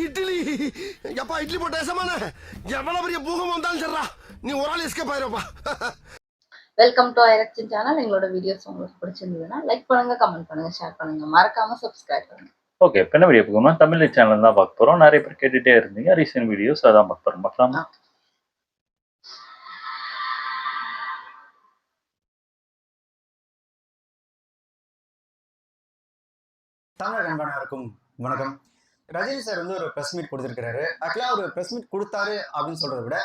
இட்லி எப்பா இட்லி போட்ட சமான எவ்வளவு பெரிய பூகம் வந்தாலும் சரிடா நீ ஒரு ஆள் எஸ்கேப் ஆயிருப்பா. வெல்கம் டு ஐரக்ஷன் சேனல். எங்களோட வீடியோஸ் உங்களுக்கு பிடிச்சிருந்ததுன்னா லைக் பண்ணுங்க, கமெண்ட் பண்ணுங்க, ஷேர் பண்ணுங்க, மறக்காம சப்ஸ்கிரைப் பண்ணுங்க. ஓகே, இப்போ என்ன வீடியோ பார்க்கணும்னா தமிழ் சேனல் தான் பார்க்க போகிறோம். நிறைய பேர் கேட்டுகிட்டே இருந்தீங்க ரீசெண்ட் வீடியோஸ், அதான் பார்க்க போகிறோம். பார்க்கலாமா? தமிழக நண்பர்களுக்கும் வணக்கம். ரஜினி சார் வந்து ஒரு ப்ரெஸ் மீட் கொடுத்துருக்காரு. ஆக்சுவலாக ஒரு ப்ரெஸ் மீட் கொடுத்தாரு அப்படின்னு சொல்றதை விட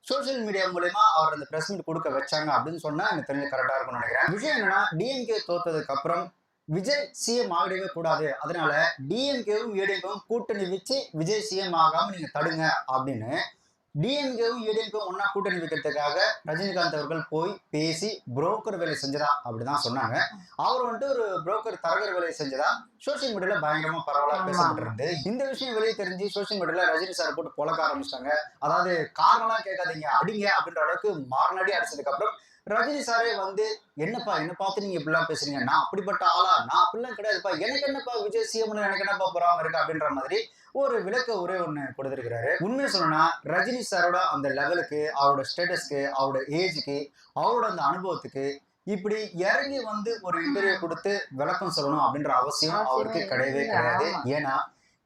சோசியல் மீடியா மூலமா அவர் அந்த ப்ரெஸ் மீட் கொடுக்க வச்சாங்க அப்படின்னு சொன்னா எனக்கு தெரிஞ்சு கரெக்டா இருக்கும்னு நினைக்கிறேன். விஷயம் என்னன்னா, டிஎம்கே தோத்ததுக்கு அப்புறம் விஜய் சிஎம் ஆகிடவே கூடாது, அதனால டிஎம்கேவும் ஏடிஎம்கேவும் கூட்டணி வச்சு விஜய் சிஎம் ஆகாம நீங்க தடுங்க அப்படின்னு டிஎம்கேவும் ஏடிஎம்கேவும் ஒன்னா கூட்டணி வைக்கிறதுக்காக ரஜினிகாந்த் அவர்கள் போய் பேசி புரோக்கர் வேலை செஞ்சதா அப்படிதான் சொன்னாங்க. அவர் வந்துட்டு ஒரு புரோக்கர் தரகர் வேலை செஞ்சதா சோசியல் மீடியால பயங்கரமா பரவலா பேசப்பட்டு இருந்து இந்த விஷயம் வெளியே தெரிஞ்சு சோசியல் மீடியால ரஜினி சார் போட்டு பொழக்க ஆரம்பிச்சிட்டாங்க. அதாவது காரணம்லாம் கேட்காதீங்க, அடிங்க அப்படின்ற அளவுக்கு மாறனாடி அடிச்சதுக்கு அப்புறம் ரஜினி சாரே வந்து என்னப்பா என்ன பார்த்து நீங்க இப்படிலாம் பேசுறீங்க, நான் அப்படிப்பட்ட ஆளா, நான் அப்படிலாம் கிடையாதுப்பா, எனக்கு என்னப்பா விஜய் சிஎம்னு எனக்கு என்னப்பா பொறாம இருக்கு அப்படின்ற மாதிரி ஒரு விளக்க ஒரே ஒண்ணு கொடுத்திருக்கிறாரு. உண்மையை சொல்லணும்னா ரஜினி சாரோட அந்த லெவலுக்கு, அவரோட ஸ்டேட்டஸ்க்கு, அவரோட ஏஜுக்கு, அவரோட அந்த அனுபவத்துக்கு இப்படி இறங்கி வந்து ஒரு இன்டர்வியூ கொடுத்து விளக்கம் சொல்லணும் அப்படின்ற அவசியம் அவருக்கு கிடையவே கிடையாது. ஏன்னா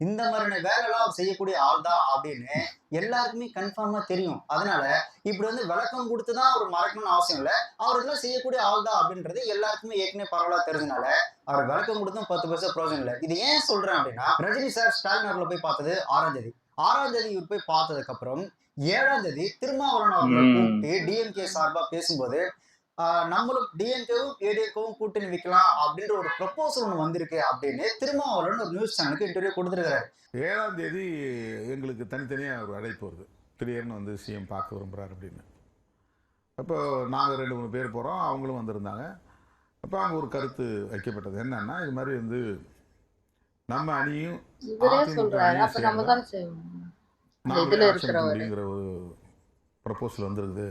இந்த மாதிரியான வேலைலாம் அவர் செய்யக்கூடிய ஆள் தான் அப்படின்னு எல்லாருக்குமே கன்ஃபார்மா தெரியும். அதனால இப்படி வந்து விளக்கம் கொடுத்துதான் அவர் மறக்கணும்னு அவசியம் இல்லை. அவர் எல்லாம் செய்யக்கூடிய ஆள் தான் அப்படின்றது எல்லாருக்குமே ஏற்கனவே பரவலா தெரிஞ்சனால அவர் விளக்கம் கொடுத்தும் 10 பைசா பிரயோஜனம் இல்லை. இது ஏன் சொல்றேன் அப்படின்னா, ரஜினி சார் ஸ்டாலின் அவர்களை போய் பார்த்தது 6ஆம் தேதி. 6ஆம் தேதி இவர் போய் பார்த்ததுக்கு அப்புறம் 7ஆம் தேதி திருமாவளவன் அவர்களை கூப்பிட்டு டிஎம்கே சார்பா பேசும்போது நம்மளும் டிஎம்கேவும் ஏடிஎம்கேவும் கூட்டணி வைக்கலாம் அப்படின்ற ஒரு ப்ரொபோசல் ஒன்று வந்திருக்கு அப்படின்னு திருமாவளவன் ஒரு நியூஸ் சேனலுக்கு இன்டர்வியூ கொடுத்துருக்காரு. 7ஆம் தேதி எங்களுக்கு தனித்தனியாக ஒரு அழைப்பு வருது, திடீர்னு வந்து சிஎம் பார்க்க விரும்புகிறார் அப்படின்னு. அப்போ நாங்கள் 2-3 பேர் போகிறோம், அவங்களும் வந்திருந்தாங்க. அப்போ அவங்க ஒரு கருத்து வைக்கப்பட்டது என்னன்னா, இது மாதிரி வந்து நம்ம அணியும் அப்படிங்கிற ஒரு ப்ரொபோசல் வந்துருக்குது.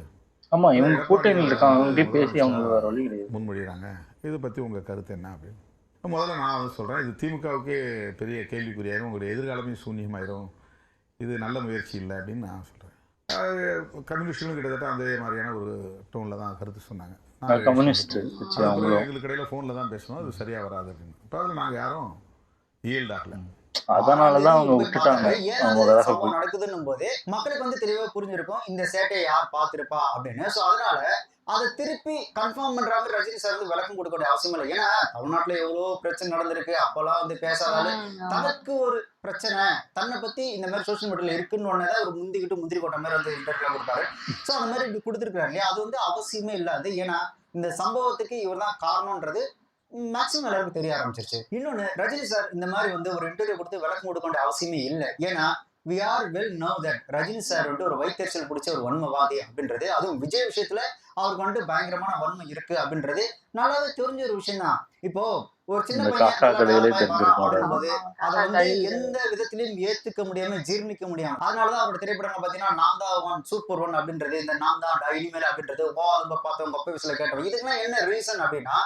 ஆமா, இவங்க கூட்டணியில் இருக்காங்க, அவங்க பேசி அவங்க வேற வழி கிடையாது முன்மொழிகிறாங்க. இதை பற்றி உங்கள் கருத்து என்ன அப்படின்னு முதல்ல நான் வந்து சொல்கிறேன். இது திமுகவுக்கே பெரிய கேள்விக்குறியாயிரும், உங்களுடைய எதிர்காலமே சூன்யமாயிரும், இது நல்ல முயற்சி இல்லை அப்படின்னு நான் சொல்கிறேன். கம்யூனிஸ்டுகளும் கிட்டத்தட்ட அதே மாதிரியான ஒரு டோனில் தான் கருத்து சொன்னாங்க. கம்யூனிஸ்ட் எங்களுக்கு இடையில ஃபோனில் தான் பேசணும், அது சரியாக வராது அப்படின்னு. இப்போ அதில் நாங்கள் யாரும் ஈல்டாகல, அதனாலதான் அவங்க விட்டுட்டாங்க. நடக்குதுன்னும் போது மக்களுக்கு வந்து தெளிவா புரிஞ்சிருக்கும் இந்த சேட்டையை யார் பார்த்திருப்பா அப்படின்னு. சோ அதனால அதை திருப்பி கன்ஃபார்ம் பண்றாங்க. ரஜினி சார் வந்து விளக்கம் கொடுக்க வேண்டிய அவசியம் இல்லை. ஏன்னா தமிழ்நாட்டுல எவ்வளவு பிரச்சனை நடந்திருக்கு, அப்பெல்லாம் வந்து பேசாதாலும் தனக்கு ஒரு பிரச்சனை தன்னை பத்தி இந்த மாதிரி சோசியல் மீடியால இருக்குன்னு ஒன்னதான் ஒரு முந்திரி கொட்ட மாதிரி வந்து இன்டர்வியூ கொடுத்தாரு. சோ அந்த மாதிரி இப்படி கொடுத்துருக்காரு இல்லையா, அது வந்து அவசியமே இல்லாது. ஏன்னா இந்த சம்பவத்துக்கு இவர் தான் காரணம்ன்றது மேக்சிமம் எல்லாருக்கும் தெரிய ஆரம்பிச்சிருச்சு. இன்னொன்னு, ரஜினி சார் இந்த மாதிரி வந்து ஒரு இன்டர்வியூ கொடுத்து விளக்கம் கொடுக்க வேண்டிய அவசியமே இல்லை. ஏன்னா we are well know that Rajini sir வந்து ஒரு வைத்தறிச்சல் பிடிச்ச ஒரு வன்மவாதி அப்படின்றது, அதுவும் விஜய் விஷயத்துல அவருக்கு வந்துட்டு பயங்கரமான வன்மை இருக்கு அப்படின்றது நல்லாவே தெரிஞ்ச ஒரு விஷயம் தான். இப்போ ஒரு சின்ன பையன் போது அதை வந்து எந்த விதத்திலையும் ஏத்துக்க முடியாம ஜீர்ணிக்க முடியாம, அதனாலதான் அவரோட திரைப்படங்கள் பாத்தீங்கன்னா நான் தான் ஒன் சூப்பர் ஒன் அப்படின்றது, இந்த நான் தான் இனிமேல் அப்படின்றது, பார்த்தவங்க அப்ப விஷயத்துல கேட்டவங்க, இதுக்கெல்லாம் என்ன ரீசன் அப்படின்னா,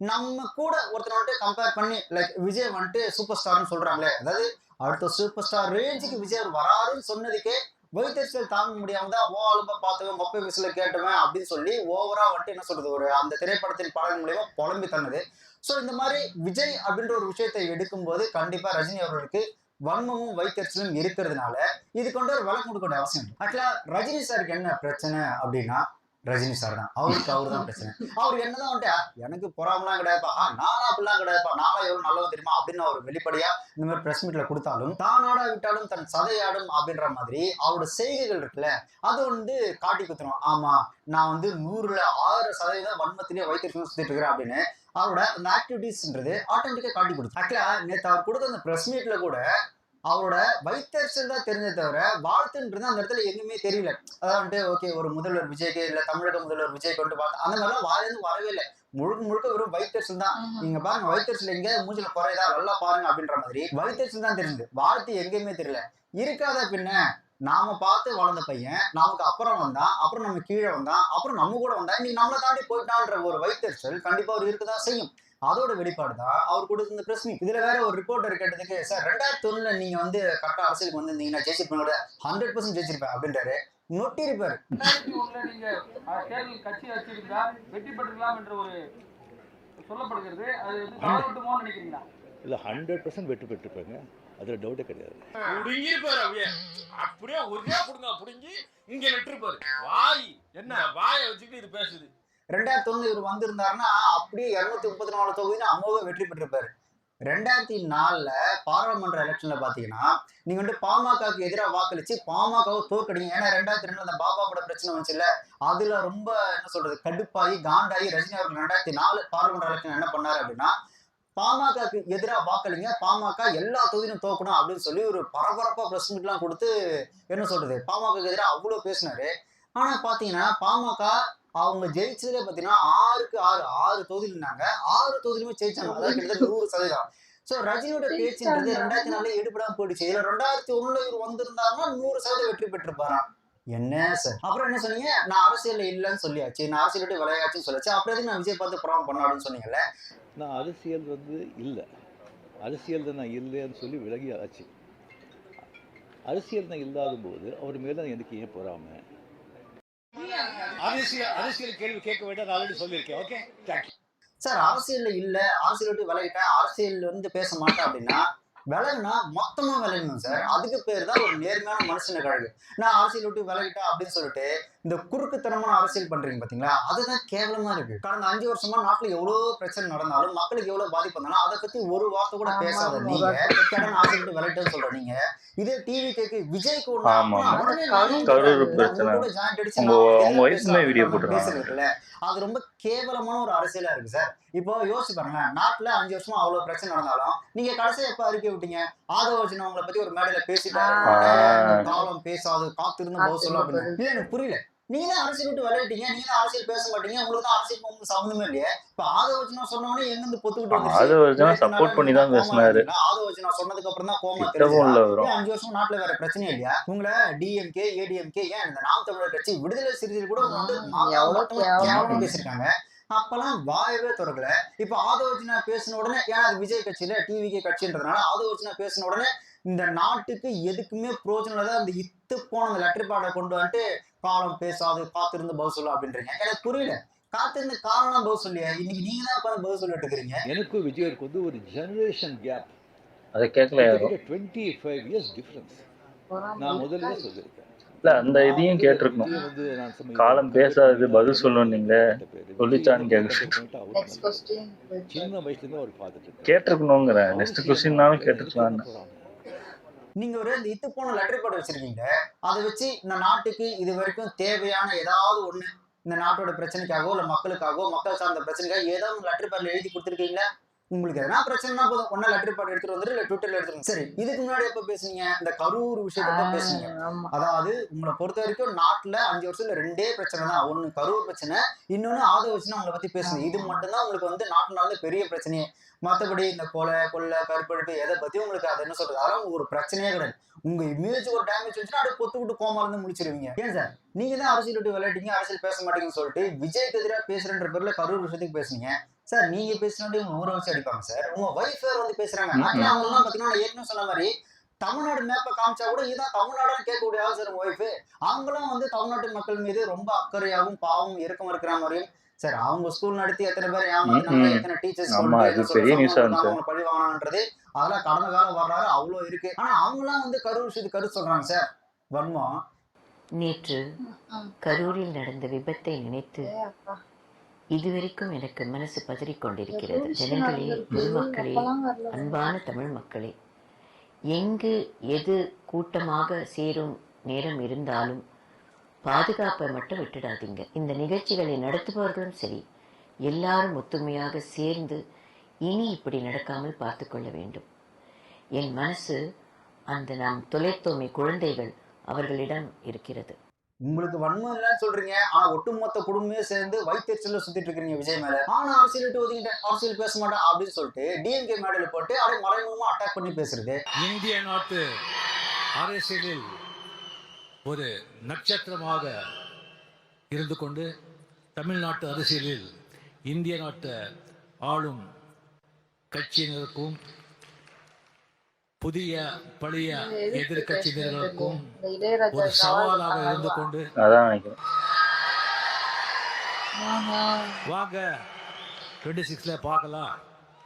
நம்ம கூட ஒருத்தர் வந்துட்டு கம்பேர் பண்ணி லைக் விஜய் வந்துட்டு சூப்பர் ஸ்டார்னு சொல்றாங்களே, அதாவது அடுத்த சூப்பர் ஸ்டார் ரேஞ்சுக்கு விஜய் வராருன்னு சொன்னதுக்கே வைத்தறிச்சல் தாங்க முடியாம தான் அலும்ப பார்த்தவன் மொப்பை விசில கேட்டுவேன் அப்படின்னு சொல்லி ஓவரா வந்துட்டு என்ன சொல்றது, ஒரு அந்த திரைப்படத்தின் பலன் மூலியமா புலம்பி தந்தது. ஸோ இந்த மாதிரி விஜய் அப்படின்ற ஒரு விஷயத்தை எடுக்கும்போது கண்டிப்பா ரஜினி அவர்களுக்கு வன்மமும் வைத்தறிச்சலும் இருக்கிறதுனால இது கொண்டு ஒரு விளக்கம் கொடுக்க வேண்டிய அவசியம். ஆக்சுவலா ரஜினி சாருக்கு என்ன பிரச்சனை அப்படின்னா, ரஜினி சார் தான், அவருக்கு அவரு தான் பிரச்சனை. அவர் என்னதான் வந்துட்டு எனக்கு பொறாமலாம் கிடையாதுப்பா, நானும் அப்படிலாம் கிடையாதுப்பா, நானும் எவ்வளவு நல்லவன் தெரியுமா அப்படின்னு அவர் வெளிப்படையா இந்த மாதிரி பிரஸ் மீட்ல கொடுத்தாலும், தானாடா விட்டாலும் தன் சதையாடும் அப்படின்ற மாதிரி அவரோட செய்கைகள் இருக்குல்ல, அது வந்து காட்டி குத்துறோம். ஆமா, நான் வந்து 100ல் 6% வன்மத்திலேயே வைத்திருக்கணும் சுத்திட்டு இருக்கிறேன் அப்படின்னு அவரோட அந்த ஆக்டிவிட்டிஸ்ன்றது ஆட்டோமேட்டிக்கா காட்டி கொடுத்து. ஆக்சுவலா நேற்று அவர் கொடுத்த அந்த பிரஸ் மீட்ல கூட அவரோட வைத்தறிச்சல் தான் தெரிஞ்ச தவிர வாழ்த்துன்றது அந்த இடத்துல எங்குமே தெரியல. அதாவது ஓகே, ஒரு முதல்வர் விஜய்க்கு இல்ல தமிழக முதல்வர் விஜய்க்கு கொண்டு பார்த்தா அந்த மாதிரிலாம் வாயிலிருந்து வரவே இல்லை. முழுக்க வெறும் வைத்தறிச்சல் தான். நீங்க பாருங்க, வைத்தறிச்சல் எங்கேயாவது மூஞ்சில குறையதா நல்லா பாருங்க அப்படின்ற மாதிரி வைத்தறிச்சல் தான் தெரிஞ்சது, வாழ்த்து எங்கேயுமே தெரியல. இருக்காத பின்ன நாம பார்த்து வளர்ந்த பையன் நமக்கு அப்புறம் வந்தான், அப்புறம் நம்ம கீழே வந்தான், அப்புறம் நம்ம கூட வந்தா இன்னைக்கு நம்மளை தாண்டி போயிட்டான்ற ஒரு வைத்தறிச்சல் கண்டிப்பா ஒரு இருக்குதான் செய்யும். அதோட வெளிப்பாடு தான் அவர் கொடுத்த இந்த பிரஸ் மீட். இதுல வேற ஒரு ரிப்போர்ட்டர் கேட்டதுக்கு, சார் 2001 நீங்க வந்து கரெக்டா அரசியலுக்கு வந்திருந்தீங்கன்னா ஜெயிச்சிருப்பீங்க, 100% ஜெயிச்சிருப்பேன் அப்படின்றாரு. நொட்டி இருப்பாரு. 2001 நீங்க தேர்தல் கட்சி வச்சிருந்தா வெற்றி பெற்றுக்கலாம் என்ற ஒரு சொல்லப்படுகிறது. அது சாதகமோ நினைக்கிறீங்களா? இல்லை 100% வெற்றி பெற்றுப்பாங்க, அதுல டவுட்டே கிடையாது. புடுங்கிருப்பாரு அப்படியே ஒரே புடுங்க புடுங்கி இங்க நெட்டிருப்பாரு. வாய் என்ன வாயை வச்சுக்கிட்டு இது பேசுது. 2001 இவர் வந்திருந்தாருன்னா அப்படியே 234 தொகுதியில அமோக வெற்றி பெற்றிருப்பாரு. 2004 பாராளுமன்ற எலெக்ஷன்ல பாத்தீங்கன்னா நீங்க வந்து பாமகக்கு எதிராக வாக்களிச்சு பாமகவை தோற்கடிங்க. ஏன்னா 2002 அந்த பாபாவோட பிரச்சனை வந்துச்சு இல்ல, அதுல ரொம்ப என்ன சொல்றது கடுப்பாகி காண்டாகி ரஜினி அவர்கள் 2004 பாராளுமன்ற எலெக்ஷன் என்ன பண்ணாரு அப்படின்னா, பாமகக்கு எதிராக வாக்களிங்க, பாமக எல்லா தொகுதியும் தோக்கணும் அப்படின்னு சொல்லி ஒரு பரபரப்பா பிரஸ் மீட் எல்லாம் கொடுத்து என்ன சொல்றது பாமகக்கு எதிராக அவ்வளவு பேசினாரு. ஆனா பாத்தீங்கன்னா பாமக அவங்க ஜெயிச்சதுல பாத்தீங்கன்னா 6க்கு 6 தொகுதியில் இருந்தாங்க, 6 தொகுதியிலுமே ஜெயிச்சாங்க. அதாவது கிட்டத்தட்ட 100%. சோ ரஜினியோட பேச்சுன்றது 2004 எடுபடாம போயிடுச்சு. இதுல 2001 இவர் வந்திருந்தாருன்னா 100% வெற்றி பெற்றிருப்பாராம். என்ன சார் அப்புறம் என்ன சொன்னீங்க, நான் அரசியல் இல்லைன்னு சொல்லியாச்சு, நான் அரசியல் விட்டு விளையாச்சுன்னு சொல்லியாச்சு, அப்புறம் எதுக்கு நான் விஜய் பார்த்து ப்ராம் பண்ண அப்படின்னு சொன்னீங்கல்ல. நான் அரசியல் வந்து இல்லை, அரசியல் தான் நான் இல்லைன்னு சொல்லி விலகி ஆச்சு. அரசியல் தான் இல்லாத போது அவர் மேல எனக்கு ஏன் போறாம? அரசியல் கேள்வி கேட்க வேண்டாம் ஆல்ரெடி சொல்லியிருக்கேன். Okay thank you sir. அரசியல்ல இல்ல, அரசியல் விட்டு விலகிட்டேன், அரசியல் வந்து பேச மாட்டேன் அப்படின்னா விலகுனா மொத்தமா விலகணும் சார். அதுக்கு பேர் தான் ஒரு நேர்மையான மனுஷன கழகு. நான் அரசியல் விட்டு விலகிட்டேன் அப்படின்னு சொல்லிட்டு இந்த குறுக்குத்தனமான அரசியல் பண்றீங்க பாத்தீங்களா, அதுதான் கேவலமா இருக்கு. கடந்த 5 வருஷமா நாட்டுல எவ்வளவு பிரச்சனை நடந்தாலும் மக்களுக்கு எவ்வளவு பாதிப்பு இருந்தாலும் அதை பத்தி ஒரு வார்த்தை கூட பேசாத நீங்க அரசியல் விட்டு விலகிட்டேன்னு சொல்ற நீங்க. இதே டிவி கேக்கு விஜய்க்கு பேசுறதுல அது ரொம்ப கேவலமான ஒரு அரசியலா இருக்கு சார். இப்போ யோசிச்சு பாருங்களேன், நாட்டுல 5 வருஷமா அவ்வளவு பிரச்சனை நடந்தாலும் நீங்க கடைசியா எப்ப அறிக்கை விட்டீங்க, ஆதவர்ஜுனா அவங்களை பத்தி ஒரு மேடையில பேசிட்டாரு, காலம் பேசாது காத்திருந்து போக சொல்ல அப்படின்னு. இல்ல எனக்கு புரியல, நீங்க தான் அரசியல் விட்டு விளையாட்டீங்க, நீங்க தான் அரசியல் பேச மாட்டீங்க, உங்களுக்கு தான் அரசியல் உங்களுக்கு சம்மந்தமே இல்லையே. இப்ப ஆதவர்ஜுனா சொன்னவனே எங்க இருந்து பொத்துக்கிட்டு ஆதவர்ஜுனா சப்போர்ட் பண்ணி தான் பேசினாரு. ஆதவர்ஜுனா சொன்னதுக்கு அப்புறம் தான் கோமா தெரிஞ்சு 5 வருஷம் நாட்டுல வேற பிரச்சனை இல்லையா? உங்களை டிஎம்கே ஏடிஎம்கே ஏன் இந்த நாம் தமிழர் கட்சி விடுதலை சிறுத்தைகள் கூட வந்து பேசிருக்காங்க. அப்பெல்லாம் வாயவே திறக்கல. இப்ப ஆதவர்ஜுனா பேசின உடனே ஏன் அது விஜய் கட்சியில டிவிகே கட்சின்றதுனால ஆதவர்ஜுனா பேசின உடனே இந்த நாட்டுக்கு எதுக்குமே பிரோஜனம் அந்த இத்து போன அந்த லெட்டர் பேடை கொண்டு வந்துட்டு காலம் பேசாது காத்திருந்து பதில் சொல்ல அப்படின்றீங்க. எனக்கு புரியல, காத்திருந்து காரணம் பதில் சொல்லியா, இன்னைக்கு நீங்க தான் உட்காந்து பதில் சொல்லிட்டு இருக்கிறீங்க. எனக்கும் விஜய்க்கு வந்து ஒரு ஜெனரேஷன் கேப், அதை கேட்கல 25 இயர்ஸ் டிஃபரன்ஸ். நான் முதல்ல சொல்லியிருக்கேன் இல்ல, அந்த இதையும் கேட்டிருக்கணும். காலம் பேசாது பதில் சொல்லணும், நீங்களே சொல்லிச்சான்னு கேட்க சின்ன வயசுல இருந்து அவர் பார்த்துட்டு கேட்டிருக்கணுங்கிற நெக்ஸ்ட் கொஸ்டின்னாலும் கேட்டுக்கலாம். நீங்க ஒரு இந்த இத்து போன லெட்டர் பேட் வச்சிருக்கீங்க, அதை வச்சு இந்த நாட்டுக்கு இது வரைக்கும் தேவையான ஏதாவது ஒண்ணு இந்த நாட்டோட பிரச்சனைக்காகவோ இல்ல மக்களுக்காகவோ மக்கள் சார்ந்த பிரச்சனைக்காக ஏதாவது லெட்டர் பேட்ல எழுதி கொடுத்துருக்கீங்களா? உங்களுக்கு எதனா பிரச்சனைனா போதும் ஒன்னா லெட்டர் பேட் எடுத்துட்டு வந்துரு, இல்ல ட்விட்டர்ல எடுத்துருங்க. சரி, இதுக்கு முன்னாடி எப்ப பேசுனீங்க, இந்த கரூர் விஷயத்த பேசுனீங்க. அதாவது உங்களை பொறுத்த வரைக்கும் நாட்டுல 5 வருஷத்துல 2 பிரச்சனை தான், ஒண்ணு கரூர் பிரச்சனை, இன்னொன்னு ஆதவர்ஜுனா உங்களை பத்தி பேசுனீங்க. இது மட்டும்தான் உங்களுக்கு வந்து நாட்டுனால பெரிய பிரச்சனையே. மற்றபடி இந்த கொலை கற்பழிப்பு எதை பத்தி உங்களுக்கு அது என்ன சொல்றது, அதெல்லாம் ஒரு பிரச்சனையே கிடையாது. உங்க இமேஜ் ஒரு டேமேஜ் வந்துச்சுன்னா அப்படியே பொத்துக்கிட்டு கோமால இருந்து முடிச்சிருவீங்க. ஏன் சார் நீங்க தான் அரசியல் விட்டு விளையாட்டீங்க, அரசியல் பேச மாட்டீங்கன்னு சொல்லிட்டு விஜய்க்கு எதிராக பேசுறன்ற பேர்ல கரூர் விஷயத்துக்கு பேசுனீங்க சார். நீங்க பேசினாலே உங்க ஊரை வச்சு அடிப்பாங்க சார். உங்க வைஃப் வந்து பேசுறாங்க, அவங்க எல்லாம் பாத்தீங்கன்னா நான் ஏற்கனவே சொன்ன மாதிரி தமிழ்நாடு மேப்பை காமிச்சா கூட இதுதான் தமிழ்நாடுன்னு கேட்கக்கூடிய ஆள் சார் உங்க ஒய்ஃபு. அவங்களும் வந்து தமிழ்நாட்டு மக்கள் மீது ரொம்ப அக்கறையாகவும் பாவம் இறக்கம் இருக்கிற மாதிரியும் சார். அவங்க ஸ்கூல் நடத்தி எத்தனை பேர் ஏமாத்தினாங்க, எத்தனை டீச்சர்ஸ் பழி வாங்கினது அதெல்லாம் கடந்த காலம் வர்றாரு அவ்வளவு இருக்கு. ஆனா அவங்களாம் வந்து கரூர் விஷயத்துக்கு கருத்து சொல்றாங்க சார். வன்மம் நேற்று கரூரில் நடந்த விபத்தை நினைத்து இதுவரைக்கும் எனக்கு மனசு பதறிக்கொண்டிருக்கிறது. ஜனங்களே, பொதுமக்களே, அன்பான தமிழ் மக்களே, எங்கு எது கூட்டமாக சேரும் நேரம் இருந்தாலும் பாதுகாப்பை மட்டும் விட்டுடாதீங்க. இந்த நிகழ்ச்சிகளை நடத்துபவர்களும் சரி, எல்லாரும் ஒத்துமையாக சேர்ந்து இனி இப்படி நடக்காமல் பார்த்து கொள்ள வேண்டும். என் மனசு அந்த நாம் தொலைத்தோமை குழந்தைகள் அவர்களிடம் இருக்கிறது. உங்களுக்கு வன்மம் இல்லைன்னு சொல்றீங்க, ஆனா ஒட்டுமொத்த குடும்பமே சேர்ந்து வயிற்றுச்சல்ல சுத்திட்டு இருக்கீங்க விஜய் மேல. ஆனா அரசியல் விட்டு ஒதுக்கிட்டேன், அரசியல் பேச மாட்டேன் அப்படின்னு சொல்லிட்டு டிஎம்கே மேடையில போட்டு அதை மறைமுகமா அட்டாக் பண்ணி பேசுறது. இந்திய நாட்டு அரசியலில் ஒரு நட்சத்திரமாக இருந்து கொண்டு தமிழ்நாட்டு அரசியலில் இந்திய நாட்டு ஆளும் கட்சியினருக்கும் புதிய பழைய எதிர்கட்சியினருக்கும் ஒரு சவாலாக இருந்து கொண்டு அதான் நினைக்கிறேன். வாங்க 26ல பார்க்கலாம்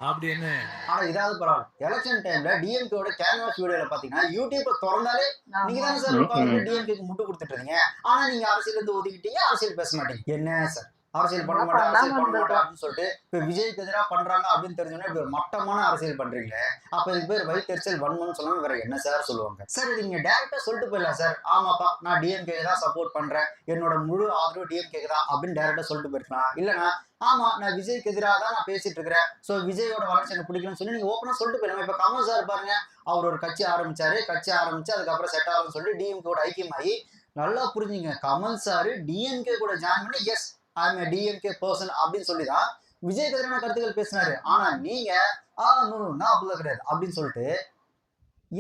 அப்படின்னு. ஆனா இதாவது பரவாயில்ல, எலெக்ஷன் டைம்ல டிஎம்கேவோட கேன்வாஸ் வீடியோல பாத்தீங்கன்னா யூடியூப் திறந்தாலே நீங்க தானே சார் உட்கார்ந்து டிஎம்கேக்கு முட்டு கொடுத்துட்டு இருக்கீங்க. ஆனா நீங்க அரசியல் இருந்து ஒதுக்கிட்டீங்க, அரசியல் பேச மாட்டீங்க. என்ன சார் அரசியல் பண்ண மாட்டேன் அப்படின்னு சொல்லிட்டு இப்ப விஜய்க்கு எதிராக பண்றாங்க அப்படின்னு தெரிஞ்சோன்னா இப்ப ஒரு மட்டமான அரசியல் பண்றீங்களே, அப்ப இது பேர் வயிற்றுச்சல் வன்மன்னு சொன்னா வேற என்ன சார் சொல்லுவாங்க? சார் இது நீங்க டைரக்டா சொல்லிட்டு போயிடலாம் சார், ஆமாப்பா நான் டிஎம்கே தான் சப்போர்ட் பண்றேன், என்னோட முழு ஆதரவு டிஎம்கே தான் அப்படின்னு டைரக்டா சொல்லிட்டு போயிருக்கலாம். இல்லைன்னா ஆமா நான் விஜய்க்கு எதிராக தான் நான் பேசிட்டு இருக்கிறேன், சோ விஜயோட வளர்ச்சி எனக்கு பிடிக்கணும்னு சொல்லி நீங்க ஓப்பனா சொல்லிட்டு போயிடலாம். இப்ப கமல் சார் பாருங்க, அவர் ஒரு கட்சி ஆரம்பிச்சு அதுக்கப்புறம் செட் ஆகும்னு சொல்லி டிஎம்கேவோட ஐக்கியமாகி, நல்லா புரிஞ்சுங்க, கமல் சார் டிஎம்கே கூட ஜாயின் பண்ணி yes I am DMK person அப்படின்னு சொல்லிதான் விஜய்க்கு எதிரான கருத்துக்கள் பேசினாரு. ஆனா நீங்க நான் அப்படிலாம் கிடையாது அப்படின்னு சொல்லிட்டு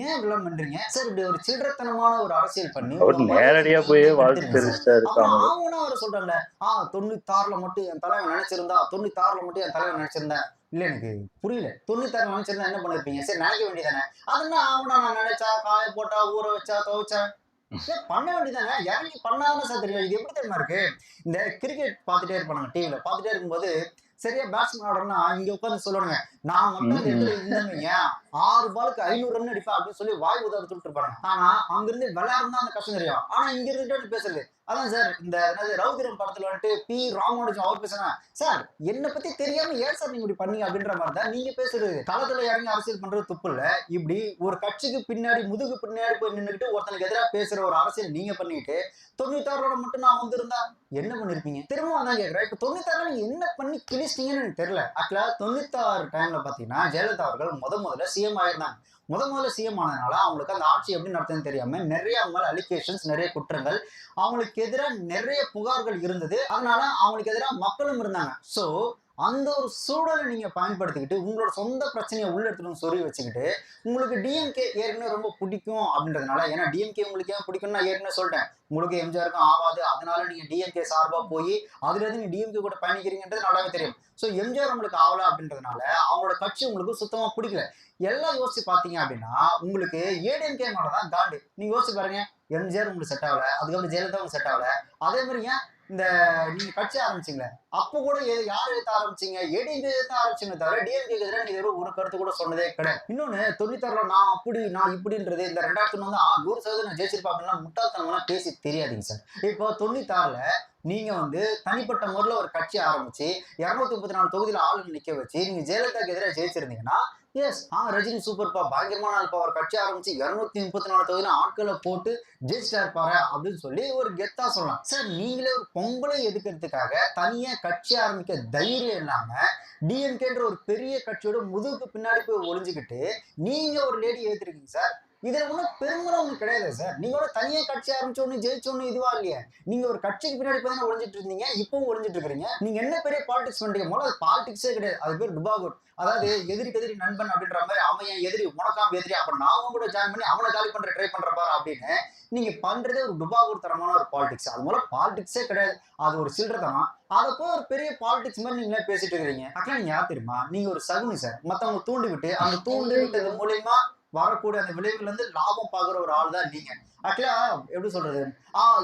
ஏன் விளம்பரம் பண்றீங்க சார்? இப்படி ஒரு சில்லறத்தனமான ஒரு அரசியல் பண்ணி நேரடியா போய் வாழ்த்து தெரிவிச்சாரு. ஆவுனா அவர் சொல்றாங்க 96ல மட்டும் என் தலைவன் நினைச்சிருந்தா, 96ல மட்டும் என் தலைவன் நினைச்சிருந்தேன். இல்ல எனக்கு புரியல, 96 நினைச்சிருந்தா என்ன பண்ணிருப்பீங்க? சரி நினைக்க வேண்டியதானே, அதெல்லாம் ஆவுனா நான் நினைச்சா காய போட்டா ஊற வச்சா துவைச்சா பண்ண வேண்டியதானே, இறங்கி பண்ணாதானே சார் தெரியும். இது எப்படி தெரியுமா இருக்கு? இந்த கிரிக்கெட் பார்த்துட்டே இருப்பாங்க டிவில, பார்த்துட்டே இருக்கும்போது சரியா பேட்ஸ்மேன் ஆடுறோம்னா இங்க உட்காந்து சொல்லுவாங்க, நான் மட்டும் இருந்தேங்க 6 பாலுக்கு 500 ரன் அடிப்பா அப்படின்னு சொல்லி வாய் உதவி சொல்லிட்டு இருப்பாங்க. ஆனா அங்க இருந்து விளையாடுறதா அந்த கஷ்டம் தெரியும். ஆனா இங்க இருந்துட்டு பேசுறது அதான் சார். இந்த ரவுதிரம் படத்துல வந்துட்டு பி ராமோஜன் அவர் பேசுனா, சார் என்னை பத்தி தெரியாம ஏன் சார் நீங்க இப்படி பண்ணீங்க அப்படின்ற மாதிரி தான் நீங்க பேசுறது. களத்துல இறங்கி அரசியல் பண்றது துப்பு இல்ல. இப்படி ஒரு கட்சிக்கு பின்னாடி முதுகு பின்னாடி போய் நின்றுட்டு ஒருத்தனுக்கு எதிராக பேசுற ஒரு அரசியல் நீங்க பண்ணிட்டு 96 மட்டும் நான் வந்திருந்தா என்ன பண்ணிருப்பீங்க? திரும்ப அதான் கேட்கிறேன், இப்ப 96 நீங்க என்ன பண்ணி கிழிச்சிட்டீங்கன்னு எனக்கு தெரியல. ஆக்சுவலா 96 டைம்ல பாத்தீங்கன்னா ஜெயலலிதா அவர்கள் முதல்ல சிஎம் ஆயிருந்தாங்க. முதல்ல சிஎம் ஆனதுனால அவங்களுக்கு அந்த ஆட்சி எப்படி நடத்துன்னு தெரியாம நிறைய அலிகேஷன்ஸ், நிறைய குற்றங்கள், அவங்களுக்கு எதிராக நிறைய புகார்கள் இருந்தது. அதனால அவங்களுக்கு எதிராக மக்களும் இருந்தாங்க. சோ அந்த ஒரு சூழலை நீங்க பயன்படுத்திக்கிட்டு உங்களோட சொந்த பிரச்சனையை உள்ள எடுத்துட்டு சொல்லி வச்சுக்கிட்டு உங்களுக்கு டிஎம்கே ஏற்கனவே ரொம்ப பிடிக்கும் அப்படின்றதுனால, ஏன்னா டிஎம்கே உங்களுக்கு ஏன் பிடிக்கும்னு நான் ஏற்கனவே சொல்லிட்டேன், உங்களுக்கு எம்ஜிஆருக்கும் ஆகாது, அதனால நீங்க டிஎம்கே சார்பா போய் அதுல இருந்து நீங்க டிஎம்கே கூட பயணிக்கிறீங்கன்றது நல்லாவே தெரியும். சோ எம்ஜிஆர் உங்களுக்கு ஆகல அப்படின்றதுனால அவங்களோட கட்சி உங்களுக்கு சுத்தமா பிடிக்கல. எல்லாம் யோசிச்சு பாத்தீங்க அப்படின்னா உங்களுக்கு ஏடிஎம்கே மேலதான் காண்டு. நீங்க யோசிச்சு பாருங்க, எம்ஜிஆர் உங்களுக்கு செட் ஆகல, அதுக்கப்புறம் ஜெயலலிதா உங்களுக்கு செட் ஆகல, அதே மாதிரி ஏன் இந்த நீங்க கட்சி ஆரம்பிச்சீங்களே அப்ப கூட யார் எடுத்து ஆரம்பிச்சீங்க? ஏடிஎம்கே எடுத்து ஆரம்பிச்சீங்க தவிர டிஎம்கே எதிராக நீங்க ஒரு கருத்து கூட சொன்னதே கிடையாது. இன்னொன்னு 96ல நான் அப்படி நான் இப்படின்றது, இந்த 2000 வந்து 100% நான் ஜெயிச்சிருப்பேன் அப்படின்னா முட்டாள்தனம்லாம் பேசி தெரியாதீங்க சார். இப்போ 96ல நீங்க வந்து தனிப்பட்ட முறையில் ஒரு கட்சி ஆரம்பிச்சு 234 தொகுதியில ஆளுநர் நிக்க வச்சு நீங்க ஜெயலலிதாக்கு எதிராக ஜெயிச்சிருந்தீங்கன்னா எஸ் ரஜினி சூப்பர்ப்பா பயங்கரமான ஆள்பா, ஒரு கட்சி ஆரம்பிச்சு 234 தொகுதியில ஆட்களை போட்டு ஜெயிச்சிட்டா இருப்பாரு அப்படின்னு சொல்லி ஒரு கெத்தா சொல்லலாம் சார். நீங்களே ஒரு பொங்கலை எதுக்கிறதுக்காக தனியா கட்சி ஆரம்பிக்க தைரியம் இல்லாம டிஎம்கேன்ற ஒரு பெரிய கட்சியோட முதுகுக்கு பின்னாடி போய் ஒளிஞ்சுக்கிட்டு நீங்க ஒரு லேடி ஏத்துருக்கீங்க சார். இதுல ஒன்றும் பெருமுறை ஒண்ணு கிடையாது சார். நீங்க ஒரு தனியா கட்சி ஆரம்பிச்சோன்னு ஜெயிச்சோன்னு இதுவா இல்லையா? நீங்க ஒரு கட்சிக்கு பின்னாடி போய் தானே ஒழிஞ்சிட்டு இருந்தீங்க, இப்பவும் ஒழிஞ்சிட்டு இருக்கிறீங்க. நீங்க என்ன பெரிய பாலிடிக்ஸ் பண்றீங்க? முதல்ல அது பாலிடிக்ஸே கிடையாது, அது பேர் டுபாகூர். அதாவது எதிரிக்கு எதிரி நண்பன் அப்படின்ற மாதிரி, அவன் என் எதிரி உனக்காம எதிரி, அப்ப நான் கூட ஜாயின் பண்ணி அவனை காலி பண்ற ட்ரை பண்ற பாரு அப்படின்னு நீங்க பண்றதே ஒரு டுபாகூர் தரமான ஒரு பாலிடிக்ஸ். அது மூலம் பாலிடிக்ஸே கிடையாது, அது ஒரு சில்லறத்தனம். அதை போய் ஒரு பெரிய பாலிடிக்ஸ் மாதிரி நீங்களே பேசிட்டு இருக்கிறீங்க. அக்கா நீங்க யார் தெரியுமா? நீங்க ஒரு சகுனி சார். மத்தவங்க தூண்டி விட்டு அந்த தூண்டி விட்டது மூலியமா வரக்கூடிய அந்த விளைவுல இருந்து லாபம் பாக்குற ஒரு ஆள் தான் நீங்க. ஆக்சுவலா எப்படி சொல்றது,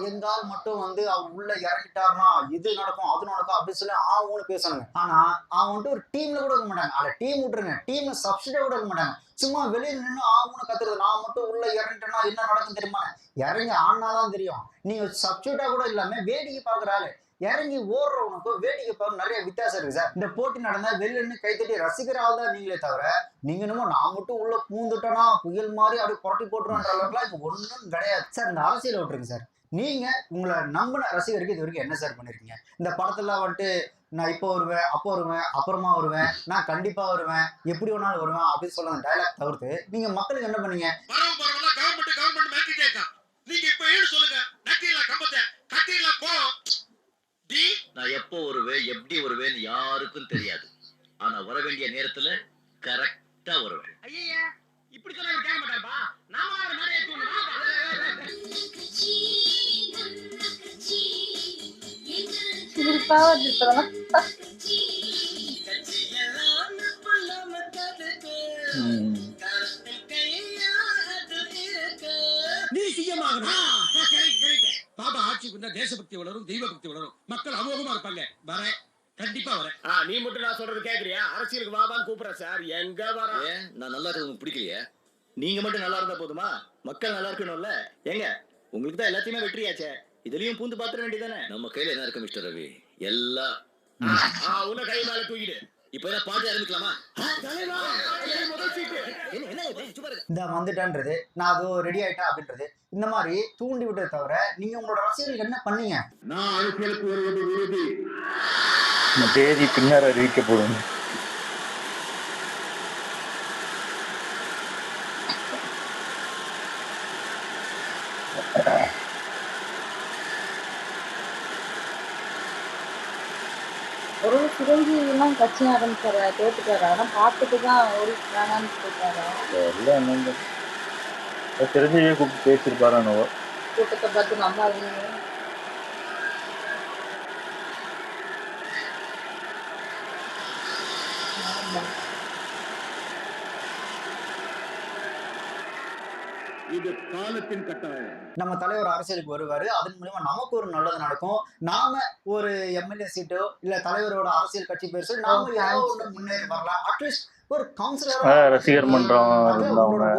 எங்க ஆள் மட்டும் வந்து அவர் உள்ள இறங்கிட்டாருன்னா இது நடக்கும் அது நடக்கும் அப்படின்னு சொல்லி அவனு பேசணுங்க. ஆனா அவன் வந்துட்டு ஒரு டீம்ல கூட இருக்க மாட்டாங்க. அதை டீம் விட்டுருங்க, டீம்ல சப்ஸ்டியூட் கூட இருக்க மாட்டாங்க. சும்மா வெளியில நின்று ஆவுன்னு கத்துறது, நான் மட்டும் உள்ள இறங்கிட்டேன்னா என்ன நடக்கும் தெரியுமா? இறங்கி ஆனாதான் தெரியும். நீங்க சப்ஸ்டியூட்டா கூட இல்லாம வேடிக்கை பாக்குற ஆளு, இறங்கி ஓடுறவனுக்கும் வேடிக்கை பார்க்க நிறைய வித்தியாசம் இருக்கு சார். இந்த போட்டி நடந்தா வெளியில கைத்தட்டி ரசிக்கிற ஆள் தான் நீங்களே தவிர, நீங்க என்னமோ நான் மட்டும் உள்ள பூந்துட்டோன்னா புயல் மாதிரி அப்படி புரட்டி போட்டுருன்ற அளவுக்குலாம் இங்க ஒன்றும் கிடையாது சார். இந்த அரசியல் விட்டுருங்க சார். நீங்க உங்களை நம்பின ரசிகருக்கு இது வரைக்கும் என்ன சார் பண்ணிருக்கீங்க? இந்த படத்துல வந்துட்டு நான் இப்போ வருவேன், அப்போ வருவேன், அப்புறமா வருவேன், நான் கண்டிப்பா வருவேன், எப்படி வேணாலும் வருவேன் அப்படின்னு சொல்ல அந்த டைலாக் தவிர்த்து நீங்க மக்களுக்கு என்ன பண்ணீங்க? நீங்க இப்ப ஏன்னு சொல்லுங்க, நக்கீரல கம்பத்தை கட்டீரல போ. நான் எப்போ வருவேன் எப்படி வருவேன்னு யாருக்கும் தெரியாது. ஆனா வர வேண்டிய நேரத்துல கரெக்டா வருவேன். ஐயா இப்படி சொன்னா கேட்க மாட்டாப்பா. நாம வேற மாதிரி ஏத்துவோம். சிரிப்பா வருது இப்பதான். நீ சிஎம் பாபா ஆட்சிக்கு வந்தா தேசபக்தி வளரும், தெய்வ பக்தி வளரும், மக்கள் அமோகமா இருப்பாங்க. வரேன், கண்டிப்பா வரேன். நீ மட்டும் நான் சொல்றது கேக்குறியா? அரசியலுக்கு வாபான்னு கூப்பிடுற சார். எங்க வர? நான் நல்லா இருக்கிறது பிடிக்கலையே? நீங்க மட்டும் நல்லா இருந்தா போதுமா? மக்கள் நல்லா இருக்கணும்ல. ஏங்க உங்களுக்கு தான் எல்லாத்தையுமே வெற்றியாச்சே, இதுலயும் பூந்து பாத்துற வேண்டியதானே? நம்ம கையில என்ன இருக்கு மிஸ்டர் ரவி? எல்லாம் உன்ன கை மேல தூக்கிடு. இப்ப என்ன பாட்டு ஆரம்பிக்கலாமா? இந்த வந்துட்டான்றது, நான் அதோ ரெடி ஆயிட்டேன் அப்படின்றது, இந்த மாதிரி தூண்டி விட்டதை தவிர நீங்க உங்களோட அரசியலுக்கு என்ன பண்ணீங்க? நான் அரசியலுக்கு வருவது உறுதி. தேதி பின்னர் அறிவிக்கப்படும். ஒரு சிரஞ்சீவிலாம் கட்சி ஆரம்பிச்சாரு, தோத்துட்டாரு. ஆனா பார்த்துட்டு தான் ஓடி வேணான்னு போயிட்டாரா? எல்லாம் என்னங்க தெரிஞ்சவே கூப்பிட்டு பேசியிருப்பாரோ. கூட்டத்தை பார்த்து நம்பாதீங்க. ஆமா. இது காலத்தின் கட்டாயம். நம்ம தலைவர் அரசியலுக்கு வருவாரு, அதன் மூலமா நமக்கு ஒரு நல்லது நடக்கும். நாம ஒரு எம்எல்ஏ சீட்டோ இல்ல தலைவரோட அரசியல் கட்சி பேர் சொல்லி நாம ஏதோ ஒண்ணு முன்னேறி வரலாம். அட்லீஸ்ட் ஒரு கவுன்சிலர், ரசிகர் மன்றம்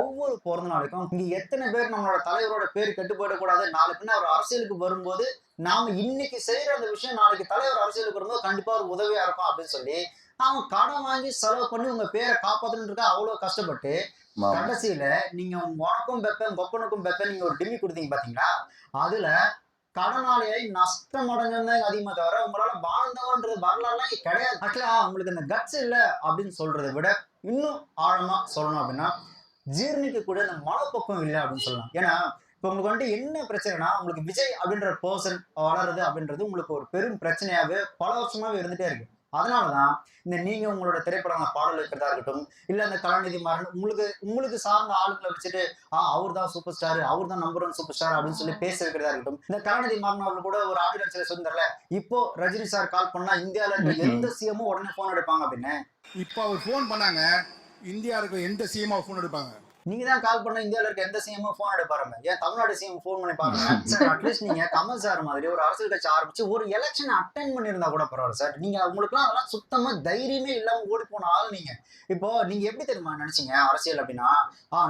ஒவ்வொரு பிறந்த நாளைக்கும் இங்க எத்தனை பேர் நம்மளோட தலைவரோட பேர் கெட்டு போயிடக்கூடாது. நாளை பின்ன அவர் அரசியலுக்கு வரும்போது நாம இன்னைக்கு செய்யற அந்த விஷயம் நாளைக்கு தலைவர் அரசியலுக்கு வரும்போது கண்டிப்பா ஒரு உதவியா இருக்கும் அப்படின்னு சொல்லி அவன் கடன் வாங்கி செலவு பண்ணி உங்க பேரை காப்பாத்துன்னு இருக்க அவ்வளவு கஷ்டப்பட்டு கடைசியில நீங்க உனக்கும் பெப்பன் கொப்பனுக்கும் பெப்பன் நீங்க ஒரு டிம்மி கொடுத்தீங்க பாத்தீங்களா? அதுல கடனாளியாய் நஷ்டம் அடைஞ்சது அதிகமா தவிர உங்களால வாழ்ந்தவன்றது வரலாறுலாம் கிடையாது. ஆக்சுவலா உங்களுக்கு இந்த கட்ஸ் இல்ல அப்படின்னு சொல்றதை விட இன்னும் ஆழமா சொல்லணும் அப்படின்னா ஜீர்ணிக்க கூட இந்த மனப்பக்கம் இல்லை அப்படின்னு சொல்லலாம். ஏன்னா இப்ப உங்களுக்கு வந்துட்டு என்ன பிரச்சனைனா, உங்களுக்கு விஜய் அப்படின்ற பர்சன் வளருது அப்படின்றது உங்களுக்கு ஒரு பெரும் பிரச்சனையாவே பல வருஷமாவே இருந்துட்டே இருக்கு. அதனாலதான் இந்த நீங்க உங்களோட திரைப்படங்கள பாடல் வைக்கிறதா இருக்கட்டும், இல்ல அந்த கலாநிதி மாறன் உங்களுக்கு சார்ந்த ஆளுங்களை வச்சுட்டு அவர் தான் சூப்பர் ஸ்டார், அவர் தான் நம்பர் 1 சூப்பர் ஸ்டார் அப்படின்னு சொல்லி பேச வைக்கிறதா இருக்கட்டும். இந்த கலாநிதி மாறன் அவர்கள் கூட ஒரு ஆடியோ சொல்லிருந்தார்ல, இப்போ ரஜினி சார் கால் பண்ணா இந்தியாவில இருக்க எந்த சிஎமும் உடனே போன் எடுப்பாங்க அப்படின்னு. இப்போ அவர் போன் பண்ணாங்க, இந்தியா இருக்க எந்த சிஎம் போன் எடுப்பாங்க? நீங்க தான் கால் பண்ண இந்தியாவில இருக்க எந்த சிஎமும் போன் எடுப்பாருங்க. ஏன் தமிழ்நாடு சிஎம் போன் பண்ணி பாருங்க சார். அட்லீஸ்ட் நீங்க கமல் சார் மாதிரி ஒரு அரசியல் கட்சி ஆரம்பிச்சு ஒரு எலெக்ஷன் அட்டென்ட் பண்ணியிருந்தா கூட பரவாயில்ல சார். நீங்க உங்களுக்குலாம் அதெல்லாம் சுத்தமா தைரியமே இல்லாம ஓடி போன ஆள் நீங்க. இப்போ நீங்க எப்படி தெரியுமா நினைச்சீங்க அரசியல் அப்படின்னா,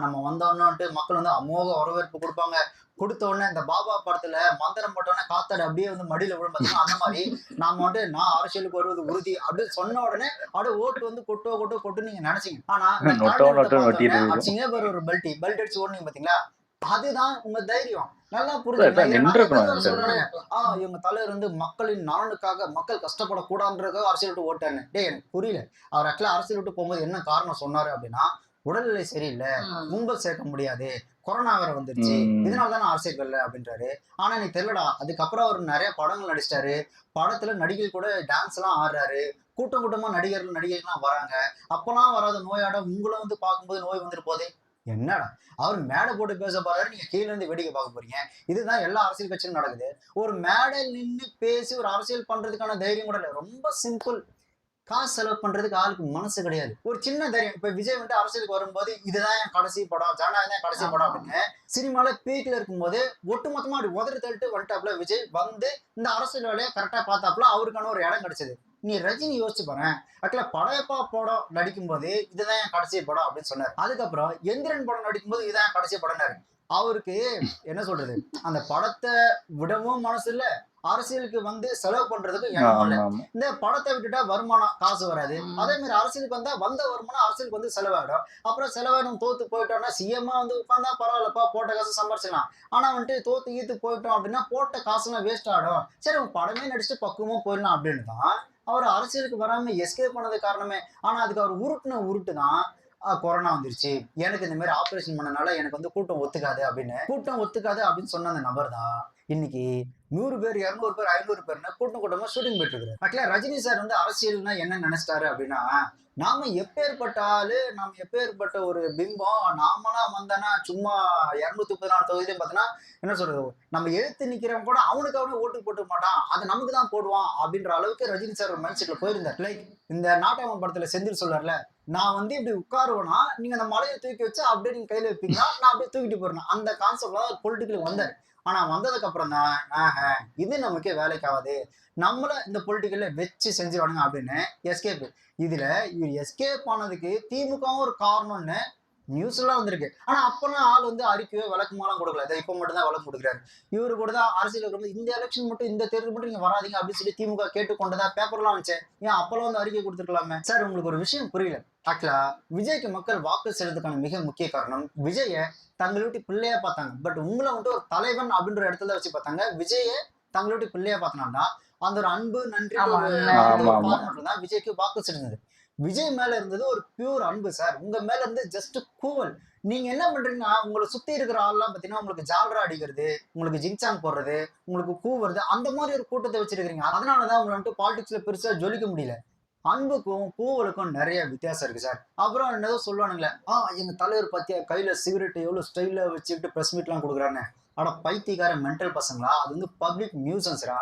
நம்ம வந்தோம்னுட்டு மக்கள் வந்து அமோக வரவேற்பு கொடுப்பாங்க. கொடுத்த உடனே இந்த பாபா படத்துல மந்திரம் போட்டோடனே காத்தாடு அப்படியே வந்து மடியில விழும் பார்த்தீங்கன்னா, அந்த மாதிரி நாம வந்து நான் அரசியலுக்கு வருவது உறுதி அப்படின்னு சொன்ன உடனே அப்படியே ஓட்டு வந்து கொட்டு நீங்க நினைச்சீங்க. ஆனா அடிச்சீங்க ஒரு பெல்ட் அடிச்சு ஓடுனீங்க பாத்தீங்களா, அதுதான் உங்க தைரியம். நல்லா புரிஞ்சுக்கணும். இவங்க தலைவர் வந்து மக்களின் நலனுக்காக, மக்கள் கஷ்டப்படக்கூடாதுன்றதுக்காக அரசியல் விட்டு ஓட்டாருன்னு. எனக்கு புரியல. அவர் ஆக்சுவலா அரசியல் விட்டு போகும்போது என்ன காரணம் சொன்னாரு அப்படின்னா, உடல்நிலை சரியில்லை, கும்பல் சேர்க்க முடியாது, கொரோனா வேற வந்துருச்சு, இதனாலதான் அரசியல் இல்லை அப்படின்றாரு. ஆனா எனக்கு தெரியலடா, அதுக்கப்புறம் அவர் நிறைய படங்கள் நடிச்சிட்டாரு. படத்துல நடிகர் கூட டான்ஸ் எல்லாம் ஆடுறாரு. கூட்டமா நடிகர்கள்லாம் வராங்க. அப்பெல்லாம் வராத நோயாட உங்களை வந்து பார்க்கும்போது நோய் வந்துட்டு போதே. என்னடா அவர் மேடை போட்டு பேச போறாரு, நீங்க கீழே இருந்து வேடிக்கை பார்க்க போறீங்க. இதுதான் எல்லா அரசியல் கட்சியும் நடக்குது. ஒரு மேடை நின்று பேசி ஒரு அரசியல் பண்றதுக்கான தைரியம் கூட இல்லை. ரொம்ப சிம்பிள். காசு செலவு பண்றதுக்கு ஆளுக்கு மனசு கிடையாது. ஒரு சின்ன தைரியம். இப்ப விஜய் வந்து அரசியலுக்கு வரும்போது இதுதான் என் கடைசி படம், ஜனநாயகம் தான் கடைசி படம் அப்படின்னு சினிமால பீக்ல இருக்கும்போது ஒட்டுமொத்தமா அப்படி உதறி தள்ளிட்டு வந்துட்டாப்ல விஜய். வந்து இந்த அரசியல் வேலையை கரெக்டா பார்த்தாப்புல அவருக்கான ஒரு இடம் கிடைச்சது. நீ ரஜினி யோசிச்சு பாரு, ஆக்சுவலா படையப்பா படம் நடிக்கும் போது இதுதான் என் கடைசி படம் அப்படின்னு சொன்னார். அதுக்கப்புறம் எந்திரன் படம் நடிக்கும் போது இதுதான் என் கடைசி படம்னாரு. அவருக்கு என்ன சொல்றது, அந்த படத்தை விடவும் மனசு இல்ல, அரசியலுக்கு வந்து செலவு பண்றதுக்கு எண்ணம் இல்லை. இந்த படத்தை விட்டுட்டா வருமானம் காசு வராது. அதே மாதிரி அரசியலுக்கு வந்தா வந்த வருமானம் அரசியலுக்கு வந்து செலவாயிடும். அப்புறம் செலவாயிடும். தோத்து போயிட்டோம்னா சிஎம்மா வந்து உட்காந்தா பரவாயில்லப்பா, போட்ட காசு சம்பாரிச்சிடலாம். ஆனா வந்துட்டு தோத்து ஈத்து போயிட்டோம் அப்படின்னா போட்ட காசுலாம் வேஸ்ட் ஆகிடும். சரி உங்க படமே நடிச்சுட்டு பக்குவமும் போயிடலாம் அப்படின்னு தான் அவர் அரசியலுக்கு வராம எஸ்கேப் பண்ணது காரணமே. ஆனா அதுக்கு அவர் உருட்டு தான் கொரோனா வந்துருச்சு, எனக்கு இந்த மாதிரி ஆபரேஷன் பண்ணனால எனக்கு வந்து கூட்டம் ஒத்துக்காது அப்படின்னு சொன்ன அந்த நபர் தான் இன்னைக்கு 100 பேர் 200 பேர் 500 பேர்னா கூட்டமா ஷூட்டிங் போயிட்டு இருக்காரு. ஆக்சுவலா ரஜினி சார் வந்து அரசியல்னா என்ன நினைச்சிட்டாரு அப்படின்னா, நாம எப்பேற்பட்ட ஆளு, நாம எப்பேற்பட்ட ஒரு பிம்பம், நாமளா வந்தானா சும்மா 234 தொகுதியிலும் பார்த்தோன்னா என்ன சொல்றது, நம்ம எழுத்து நிக்கிறவன் கூட அவனுக்கு ஓட்டு போட்டு மாட்டான், அது நமக்கு தான் போடுவான் அப்படின்ற அளவுக்கு ரஜினி சார் ஒரு மைண்ட் செட்ல போயிருந்தார். லைக் இந்த நாட்டாமன் படத்துல செந்தில் சொல்றாருல, நான் வந்து இப்படி உட்காருவேனா நீங்க அந்த மலையை தூக்கி வச்சு அப்படியே நீங்க கையில வைப்பீங்களா, நான் அப்படியே தூக்கிட்டு போறேன், அந்த கான்செப்ட்ல தான் பொலிட்டிக்கல் வந்தார். ஆனா வந்ததுக்கு அப்புறம் தான் இது நமக்கே வேலைக்கு ஆகாது, நம்மள இந்த பொலிட்டிக்கல்ல வச்சு செஞ்சிருவானுங்க அப்படின்னு எஸ்கேப். இதுல இவர் எஸ்கேப் ஆனதுக்கு திமுகவும் ஒரு காரணம்னு நியூஸ் எல்லாம் வந்திருக்கு. ஆனா அப்பெல்லாம் ஆள் வந்து அறிக்கையோ விளக்கமாலாம் கொடுக்கல, இதை இப்ப மட்டும் தான் விளக்கம் கொடுக்குறாரு. இவரு கூட தான் அரசியல் இந்த எலெக்ஷன் மட்டும், இந்த தேர்தல் மட்டும் நீங்க வராதீங்க அப்படின்னு சொல்லி திமுக கேட்டுக்கொண்டதா பேப்பர்லாம் வந்துச்சேன். ஏன் அப்பெல்லாம் வந்து அறிக்கை கொடுத்துருக்கலாமே சார்? உங்களுக்கு ஒரு விஷயம் புரியல. ஆக்சுவலா விஜய்க்கு மக்கள் வாக்கு செலுத்துக்கான மிக முக்கிய காரணம், விஜய தங்களுடைய பிள்ளையா பார்த்தாங்க. பட் உங்களை வந்துட்டு ஒரு தலைவன் அப்படின்ற இடத்துல வச்சு பார்த்தாங்க. விஜய தங்களுடைய பிள்ளையா பார்த்தனால அந்த ஒரு அன்பு நன்றி தான் விஜய்க்கு வாக்கு செலுந்தது. விஜய் மேல இருந்தது ஒரு பியூர் அன்பு சார். உங்க மேல இருந்து ஜஸ்ட் கூவல். நீங்க என்ன பண்றீங்கன்னா, உங்களை சுத்தி இருக்கிற ஆள்லாம் பாத்தீங்கன்னா உங்களுக்கு ஜால்ரா அடிக்கிறது, உங்களுக்கு ஜிங்சாங் போடுறது, உங்களுக்கு கூவுறது, அந்த மாதிரி ஒரு கூட்டத்தை வச்சிருக்கீங்க. அதனாலதான் உங்களை வந்துட்டு பாலிடிக்ஸ்ல பெருசா ஜொலிக்க முடியல. அன்புக்கும் கூவலுக்கும் நிறைய வித்தியாசம் இருக்கு சார். அப்புறம் என்னதோ சொல்லுவானுங்களே, எங்க தலைவர் பத்தியா கையில சிகரெட் எவ்வளவு ஸ்டைல வச்சுக்கிட்டு பிரஸ் மீட் எல்லாம் கொடுக்குறான்னு. ஆனா பைத்தியக்கார மென்டல் பசங்களா, அது வந்து பப்ளிக் நியூசன்ஸ்ரா.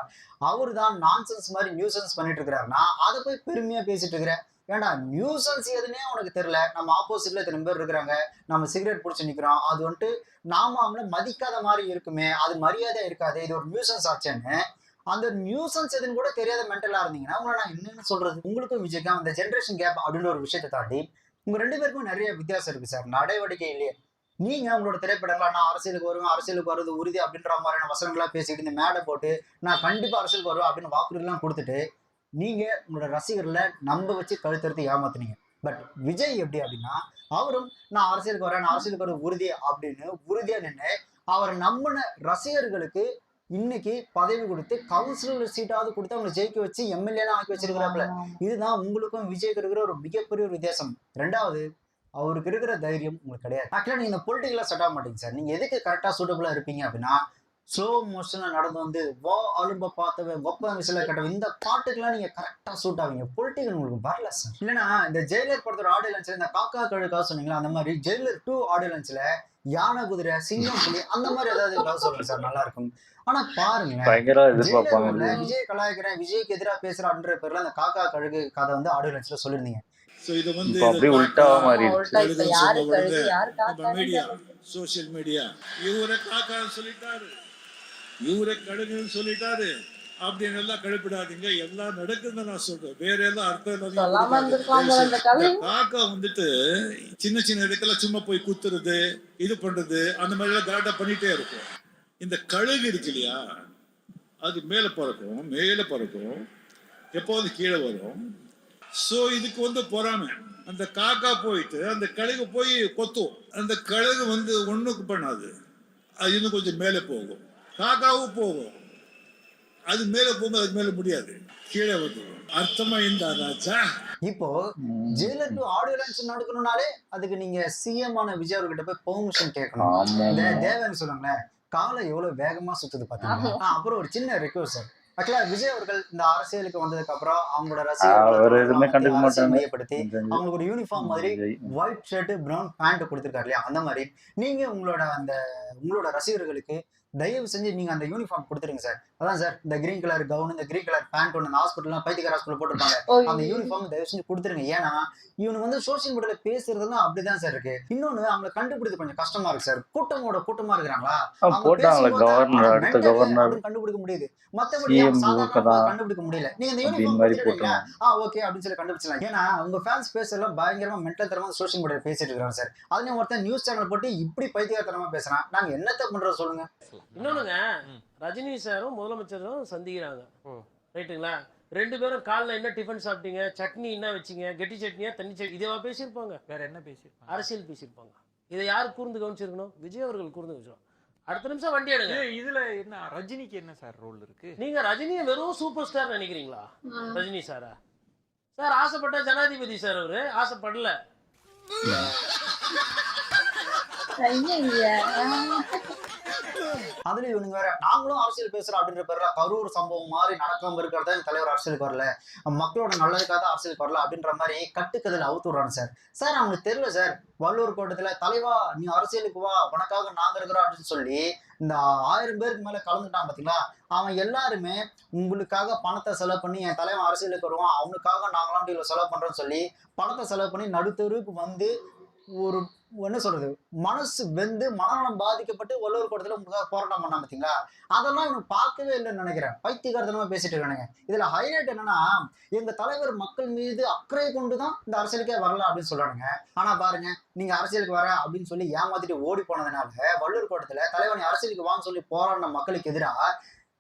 அவரு தான் நான்சென்ஸ் மாதிரி நியூசன்ஸ் பண்ணிட்டு இருக்கிறாருன்னா அதை போய் பெருமையா பேசிட்டு இருக்கிறேன். ஏன்னா நியூசன்ஸ் எதுனே உனக்கு தெரியல. நம்ம ஆப்போசிட்ல இத்தனை பேர் இருக்கிறாங்க, நம்ம சிகரெட் பிடிச்சி நிக்கிறோம், அது வந்துட்டு நாம அவங்கள மதிக்காத மாதிரி இருக்குமே, அது மரியாதை இருக்காது, இது ஒரு நியூசன்ஸ் ஆச்சுன்னு அந்த நியூசன்ஸ் எதுன்னு கூட தெரியாத மென்டலா இருந்தீங்கன்னா உங்களை நான் என்னன்னு சொல்றது. உங்களுக்கும் விஜய்க்கும் அந்த ஜென்ரேஷன் கேப் அப்படின்ற ஒரு விஷயத்தை தாண்டி உங்க 2 பேருக்கும் நிறைய வித்தியாசம் இருக்கு சார். நடவடிக்கையிலேயே நீங்க உங்களோட திரைப்படங்களா, நான் அரசியலுக்கு வருவேன், அரசியலுக்கு வருவது உறுதி அப்படின்ற மாதிரியான வசனங்களா பேசிட்டு இந்த மேடை போட்டு நான் கண்டிப்பா அரசியலுக்கு வருவேன் அப்படின்னு வாக்குறுதிலாம் கொடுத்துட்டு நீங்க உங்களோட ரசிகர்களை நம்ப வச்சு கழுத்தறுத்து ஏமாத்துனீங்க. பட் விஜய் எப்படி அப்படின்னா, அவரும் நான் அரசியலுக்கு வரேன், நான் அரசியலுக்கு வர உறுதி அப்படின்னு உறுதியா நின்று அவரை நம்பின ரசிகர்களுக்கு இன்னைக்கு பதவி கொடுத்து கவுன்சிலர் சீட்டாவது கொடுத்து அவங்க ஜெயிக்க வச்சு எம்எல்ஏலாம் ஆக்கி வச்சிருக்கிறாப்புல. இதுதான் உங்களுக்கும் விஜய்க்கு இருக்கிற ஒரு மிகப்பெரிய ஒரு வித்தியாசம். 2வது, அவருக்கு இருக்கிற தைரியம் உங்களுக்கு கிடையாது. ஆக்சுவலா நீங்க இந்த பொலிட்டிக்கலா செட் ஆக மாட்டீங்க சார். நீங்க எதுக்கு கரெக்டா சூட்டபிளா இருப்பீங்க அப்படின்னா, ஸ்லோ மோஷன்ல நடந்து வந்து வா அலும்ப பார்த்தவன் ஒப்ப விசில கட்டவன், இந்த பாட்டுக்கெல்லாம் நீங்க கரெக்டா சூட் ஆவீங்க. பொலிட்டிக்கல் உங்களுக்கு வரல சார். இல்லைன்னா இந்த ஜெயிலர் படத்தோட ஆடியோ லான்ச்ல இந்த காக்கா கழுக்கா சொன்னீங்களா, அந்த மாதிரி ஜெயிலர் 2 ஆடியோ லான்ச்ல யானை குதிரை சிங்கம் புலி அந்த மாதிரி ஏதாவது சொல்லுங்க சார், நல்லா இருக்கும். ஆனா பாருங்க, விஜய் கலாய்க்கிறேன், விஜய்க்கு எதிராக பேசுறான்ற பேர்ல அந்த காக்கா கழுகு கதை வந்து ஆடியோ லான்ச்ல சொல்லிருந்தீங்க. சோசியல் மீடியா இவரை காக்கான்னு சொல்லிட்டாரு, இவரை கழுகுன்னு சொல்லிட்டாரு அப்படின்னு எல்லாம் கழுப்பிடாதீங்க. எல்லாம் நடக்குதுன்னு நான் சொல்றேன், வேற எல்லாம் அர்த்தம். காக்கா வந்துட்டு சின்ன சின்ன இடத்துல சும்மா போய் குத்துறது, இது பண்றது, அந்த மாதிரி எல்லாம் கரெக்டா பண்ணிட்டே இருக்கும். இந்த கழுகு இருக்கு இல்லையா, அது மேல பறக்கும், எப்போது கீழே வரும். சோ இதுக்கு வந்து பொறாம, அந்த காக்கா போயிட்டு அந்த கழுகு போய் கொத்தும். அந்த கழுகு வந்து ஒண்ணுக்கு பண்ணாது, அது இன்னும் கொஞ்சம் மேலே போகும். காக்காவும் போகும், அது மேல போகும்போது அது மேல முடியாது, கீழே வந்து அர்த்தமா இந்த ராஜா. இப்போ ஜெயிலர் 2 ஆடியோ லான்ச் நடக்கணும்னாலே அதுக்கு நீங்க சிஎம் ஆன விஜய் அவர்கிட்ட போய் பெர்மிஷன் கேட்கணும். தேவன் சொல்லுங்களேன், காலை எவ்வளவு வேகமா சுத்துது பாத்தீங்கன்னா. அப்புறம் ஒரு சின்ன ரெக்வஸ்ட் சார், ஆக்சுவலா விஜய் அவர்கள் இந்த அரசியலுக்கு வந்ததுக்கு அப்புறம் அவங்களோட ரசிகர்களை மையப்படுத்தி அவங்களுக்கு ஒரு யூனிஃபார்ம் மாதிரி ஒயிட் ஷர்ட் பிரவுன் பேண்ட் கொடுத்துருக்காரு இல்லையா, அந்த மாதிரி நீங்க உங்களோட ரசிகர்களுக்கு தயவு செஞ்சு நீங்க அந்த யூனிஃபார்ம் கொடுத்துருங்க சார். அதான் சார், இந்த கிரீன் கலர் கவுன், இந்த கிரீன் கலர் பேண்ட் ஒன்று ஹாஸ்பிட்டல் பைத்தியக்கார ஹாஸ்பிட்டல் போட்டிருப்பாங்க, அந்த யூனிஃபார்ம் தயவு செஞ்சு கொடுத்துருங்க. ஏன்னா இவனு வந்து சோசியல் மீடியால பேசுறதுலாம் அப்படிதான் சார் இருக்கு. இன்னொன்னு அவங்களை கண்டுபிடித்து கொஞ்சம் கஷ்டமா இருக்கு சார். கூட்டமா இருக்கிறாங்களா, கண்டுபிடிக்க முடியுது, மத்தபடி கண்டுபிடிக்க முடியல. நீங்க இந்த யூனிஃபார்ம் ஓகே அப்படின்னு சொல்லி கண்டுபிடிச்சலாம். ஏன்னா உங்க ஃபேன்ஸ் பேசலாம் பயங்கரமா மென்டல் தரமா சோசியல் மீடியால பேசிட்டு இருக்காங்க சார். அதுலயும் ஒருத்தன் நியூஸ் சேனல் போட்டு இப்படி பைத்தியக்காரத்தனமா பேசுறான், நாங்க என்னத்த பண்றோம் சொல்லுங்க. இன்னொன்னுங்க, ரஜினி சாரும் முதலமைச்சரும் சந்திக்கிறாங்க, ரைட்டுங்களா? 2 பேரும் காலைல என்ன டிஃபன் சாப்பிட்டீங்க, சட்னி என்ன வச்சிங்க, கெட்டி சட்னியா தண்ணி சட்னி, இதேவா பேசியிருப்பாங்க? வேற என்ன பேசியிருப்பாங்க? அரசியல் பேசியிருப்பாங்க. இதை யாரு கூர்ந்து கவனிச்சிருக்கணும்? விஜய் அவர்கள் கூர்ந்து கவனிச்சிருக்கோம். அடுத்த நிமிஷம் வண்டி எடுங்க. இதுல என்ன ரஜினிக்கு என்ன சார் ரோல் இருக்கு? நீங்க ரஜினியை வெறும் சூப்பர் ஸ்டார் நினைக்கிறீங்களா? ரஜினி சாரா சார் ஆசைப்பட்ட ஜனாதிபதி சார், அவரு ஆசைப்படல. அதுல இவனுங்க வேற நாங்களும் அரசியல் பேசுறோம் அப்படின்ற பேர்ல கரூர் சம்பவம் மாதிரி நடக்காம இருக்கிறதா இந்த தலைவர் அரசியலுக்கு வரல, மக்களோட நல்லதுக்காக அரசியலுக்கு வரல அப்படின்ற மாதிரி கட்டுக்கதில் அவுத்து விடுறாங்க சார். சார் அவங்களுக்கு தெரியல சார், வள்ளூர் கோட்டத்துல தலைவா நீ அரசியலுக்கு வா உனக்காக நாங்க இருக்கிறோம் அப்படின்னு சொல்லி இந்த 1000 பேருக்கு மேல கலந்துட்டான் பாத்தீங்களா, அவன் எல்லாருமே உங்களுக்காக பணத்தை செலவு பண்ணி என் தலைவன் அரசியலுக்கு வருவான் அவனுக்காக நாங்களாம் இவ்வளவு செலவு பண்றோம்னு சொல்லி பணத்தை செலவு பண்ணி நடுத்தருக்கு வந்து ஒரு என்ன சொல்றது மனசு வெந்து மனநலம் பாதிக்கப்பட்டு வள்ளுவர் கூட்டத்துல உங்களுக்காக போராட்டம் பண்ணா பாத்தீங்களா, அதெல்லாம் இவங்க பார்க்கவே இல்லைன்னு நினைக்கிறேன். பைத்தியகாரத்தனமா பேசிட்டு இருக்கானுங்க. இதுல ஹைலைட் என்னன்னா எங்க தலைவர் மக்கள் மீது அக்கறை கொண்டுதான் இந்த அரசியலுக்கே வரல அப்படின்னு சொல்றானுங்க. ஆனா பாருங்க நீங்க அரசியலுக்கு வர அப்படின்னு சொல்லி ஏமாத்திட்டு ஓடி போனதுனால வள்ளுவர் கூட்டத்துல தலைவனை அரசியலுக்கு வான்னு சொல்லி போராடின மக்களுக்கு எதிராக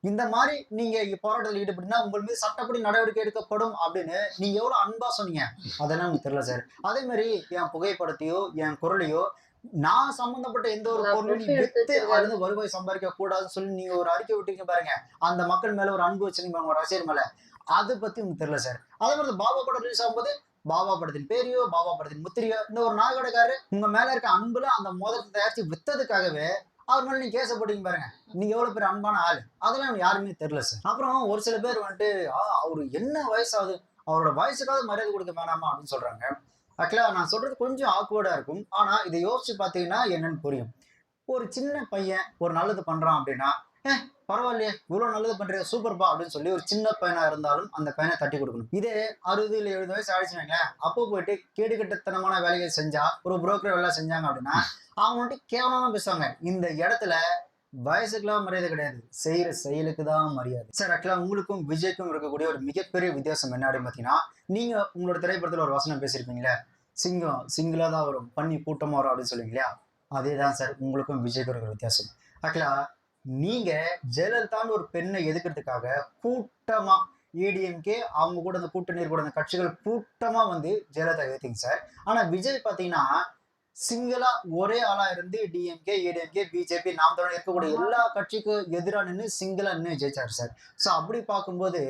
இந்த மாதிரி நீங்க போராட்டத்தில் ஈடுபட்டுனா உங்கள் மீது சட்டப்படி நடவடிக்கை எடுக்கப்படும் அப்படின்னு நீங்க எவ்வளவு அன்பா சொன்னீங்க, அதெல்லாம் எனக்கு தெரியல சார். அதே மாதிரி என் புகைப்படத்தையோ என் குரலையோ நான் சம்பந்தப்பட்ட எந்த ஒரு பொருளும் நீ வித்து அதுல வருவாய் சம்பாதிக்க கூடாதுன்னு சொல்லி நீங்க ஒரு அறிக்கை விட்டீங்க பாருங்க, அந்த மக்கள் மேல ஒரு அன்பு வச்சிருக்கீங்க உங்க ரசிகர் மேல, அதை பத்தி உங்களுக்கு தெரியல சார். அதே மாதிரி பாபா படம் ரிலீஸ் ஆகும்போது பாபா படத்தின் பேரையோ பாபா படத்தின் முத்திரையோ இந்த ஒரு நாகடைக்காரு உங்க மேல இருக்க அன்புல அந்த மோதிரத்தை தயாரிச்சு வித்ததுக்காகவே அவர் மேல நீங்க கேச போட்டீங்க பாருங்க, நீங்க எவ்வளவு பேர் அன்பான ஆளு, அதெல்லாம் யாருமே தெரியல சார். அப்புறம் ஒரு சில பேர் வந்துட்டு அவரு என்ன வயசாகுது அவரோட வயசுக்காவது மரியாதை கொடுக்க வேணாமா அப்படின்னு சொல்றாங்க. ஆக்சுவலா நான் சொல்றது கொஞ்சம் ஆக்வர்டா இருக்கும், ஆனா இதை யோசிச்சு பாத்தீங்கன்னா என்னன்னு புரியும். ஒரு சின்ன பையன் ஒரு நல்லது பண்றான் அப்படின்னா பரவாயில்லையே இவ்வளவு நல்லது பண்றீங்க சூப்பர்பா அப்படின்னு சொல்லி ஒரு சின்ன பையனா இருந்தாலும் அந்த பையனை தட்டி கொடுக்கணும். இதே 60 இல்ல 70 வயசு ஆயிடுச்சுனாங்க அப்போ போயிட்டு கேடுகட்டத்தனமான வேலைகள் செஞ்சா ஒரு புரோக்கர் வேலை செஞ்சாங்க அப்படின்னா அவங்க வந்துட்டு கேவலமா பேசுவாங்க. இந்த இடத்துல வயசுக்கெல்லாம் மரியாதை கிடையாது, செய்யற செயலுக்கு தான் மரியாதை சார். ஆக்சுவலா உங்களுக்கும் விஜய்க்கும் இருக்கக்கூடிய ஒரு மிகப்பெரிய வித்தியாசம் என்ன அப்படின்னு பாத்தீங்கன்னா, நீங்க உங்களோட திரைப்படத்துல ஒரு வசனம் பேசியிருப்பீங்களே, சிங்கம் சிங்கிளா தான் வரும் பண்ணி கூட்டமா வரும் அப்படின்னு சொல்லுவீங்களா, அதே தான் சார் உங்களுக்கும் விஜய்க்கும் இருக்கிற வித்தியாசம். ஆக்சுவலா நீங்க ஜெயலலிதான்னு ஒரு பெண்ணை எதுக்கிறதுக்காக கூட்டமா ஏடிஎம்கே அவங்க கூட அந்த கூட்டணி கூட அந்த கட்சிகள் கூட்டமா வந்து ஜெயலலிதா ஏத்தீங்க சார். ஆனா விஜய் பாத்தீங்கன்னா சிங்கிளா ஒரே ஆளா இருந்து டிஎம்கே ஏடிஎம்கே பிஜேபி நாம் தமிழர் இருக்கக்கூடிய எல்லா கட்சிக்கும் எதிராக நின்று சிங்கிளா நின்று ஜெயிச்சாரு சார். ஸோ அப்படி பார்க்கும்போது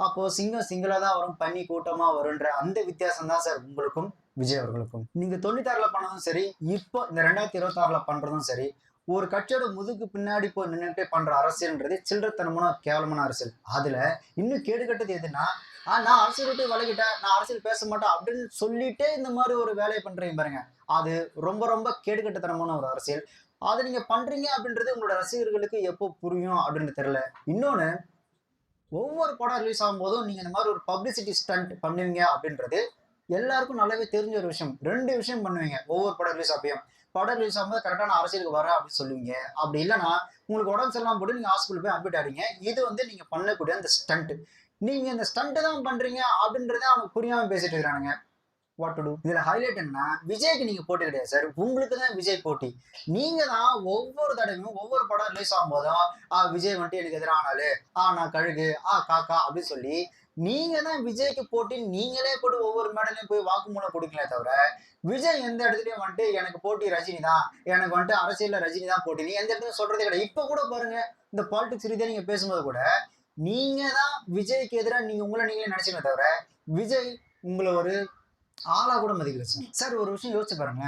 அப்போ சிங்கம் சிங்கிளா தான் வரும் பண்ணி கூட்டமா வரும்ன்ற அந்த வித்தியாசம் தான் சார் உங்களுக்கும் விஜய் அவர்களுக்கும். நீங்க 96ல பண்ணதும் சரி, இப்போ இந்த 2026ல பண்றதும் சரி, ஒரு கட்சியோட முதுகு பின்னாடி போய் நின்றுட்டே பண்ற அரசியல்ன்றது சில்லறத்தனமான கேவலமான அரசியல். அதுல இன்னும் கேடு கட்டது எதுன்னா நான் அரசியல் விட்டு விலகிட்டேன் நான் அரசியல் பேச மாட்டேன் அப்படின்னு சொல்லிட்டே இந்த மாதிரி ஒரு வேலையை பண்றீங்க பாருங்க, அது ரொம்ப ரொம்ப கேடுகட்டத்தனமான ஒரு அரசியல். அதை நீங்க பண்றீங்க அப்படின்றது உங்களோட ரசிகர்களுக்கு எப்போ புரியும் அப்படின்னு தெரியல. இன்னொன்னு ஒவ்வொரு படம் ரிலீஸ் ஆகும் போதும் நீங்க இந்த மாதிரி ஒரு பப்ளிசிட்டி ஸ்டண்ட் பண்ணுவீங்க அப்படின்றது எல்லாருக்கும் நல்லாவே தெரிஞ்ச ஒரு விஷயம். 2 விஷயம் பண்ணுவீங்க ஒவ்வொரு படம் ரிலீஸ் ஆகியும். படம் ரிலீஸ் ஆகும்போது கரெக்டான அரசியலுக்கு வர அப்படின்னு சொல்லுவீங்க, அப்படி இல்லைன்னா உங்களுக்கு உடம்பு சரியில்லாம போட்டு நீங்க ஹாஸ்பிட்டல் போய் அட்மிட் ஆறீங்க. இது வந்து நீங்க பண்ணக்கூடிய அந்த ஸ்டண்ட். நீங்க இந்த ஸ்டண்ட் தான் பண்றீங்க அப்படின்றத அவனுக்கு புரியாம பேசிட்டு இருக்கிறானுங்க. What to do. இதுல ஹைலைட் என்ன, விஜய்க்கு நீங்க போட்டி கிடையாது சார், உங்களுக்கு தான் விஜய் போட்டி. நீங்க தான் ஒவ்வொரு தடவையும் ஒவ்வொரு படம் ரிலீஸ் ஆகும் போதும் விஜய் வந்துட்டு எனக்கு எதிரானாலு நான் கழுகு காக்கா அப்படின்னு சொல்லி நீங்க தான் விஜய்க்கு போட்டி நீங்களே போட்டு ஒவ்வொரு மேடலையும் போய் வாக்குமூலம் கொடுக்கல தவிர விஜய் எந்த இடத்துலயும் வந்துட்டு எனக்கு போட்டி ரஜினி தான், எனக்கு வந்துட்டு அரசியல்ல ரஜினி தான் போட்டி நீ எந்த இடத்துலயும் சொல்றதே கிடையாது. இப்ப கூட பாருங்க இந்த பாலிடிக்ஸ் ரீதியா நீங்க பேசும்போது கூட நீங்க தான் விஜய்க்கு எதிராக நீங்க உங்களை நீங்களே நினைச்சீங்க தவிர விஜய் உங்களை ஒரு ஆளா கூட மதிக்கல சார். ஒரு விஷயம் யோசிச்சு பாருங்க,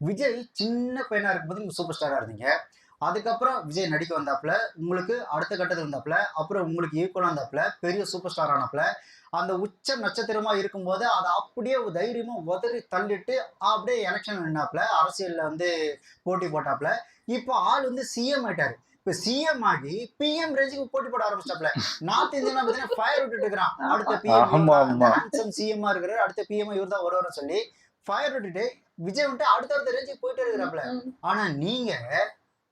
விஜய் சின்ன பையனா இருக்கும்போது நீங்க சூப்பர் ஸ்டாரா இருந்தீங்க, அதுக்கப்புறம் விஜய் நடிக்க வந்தாப்புல உங்களுக்கு அடுத்த கட்டத்தில் வந்தாப்புல, அப்புறம் உங்களுக்கு ஈக்குவலா இருந்தாப்புல பெரிய சூப்பர் ஸ்டார் ஆனாப்புல, அந்த உச்ச நட்சத்திரமா இருக்கும்போது அதை அப்படியே தைரியமா உதறி தள்ளிட்டு அப்படியே எலெக்ஷன் நின்னாப்புல, அரசியல்ல வந்து போட்டி போட்டாப்புல. இப்போ ஆள் வந்து சிஎம் ஆயிட்டாரு. இப்ப சிஎம் ஆகி பிஎம் ரேஞ்சுக்கு போட்டி போட ஆரம்பிச்சாப்ல. நார்த் இந்தியன் பாத்தீங்கன்னா ஃபயர் விட்டுட்டு இருக்கிறான், அடுத்த பிஎம் சிஎம்மா இருக்கிறாரு, அடுத்த பிஎம் இவர் தான் வருவாருன்னு சொல்லி ஃபயர் விட்டுட்டு விஜய் வந்துட்டு அடுத்த ரேஞ்சுக்கு போயிட்டு இருக்கிறாப்ல. ஆனா நீங்க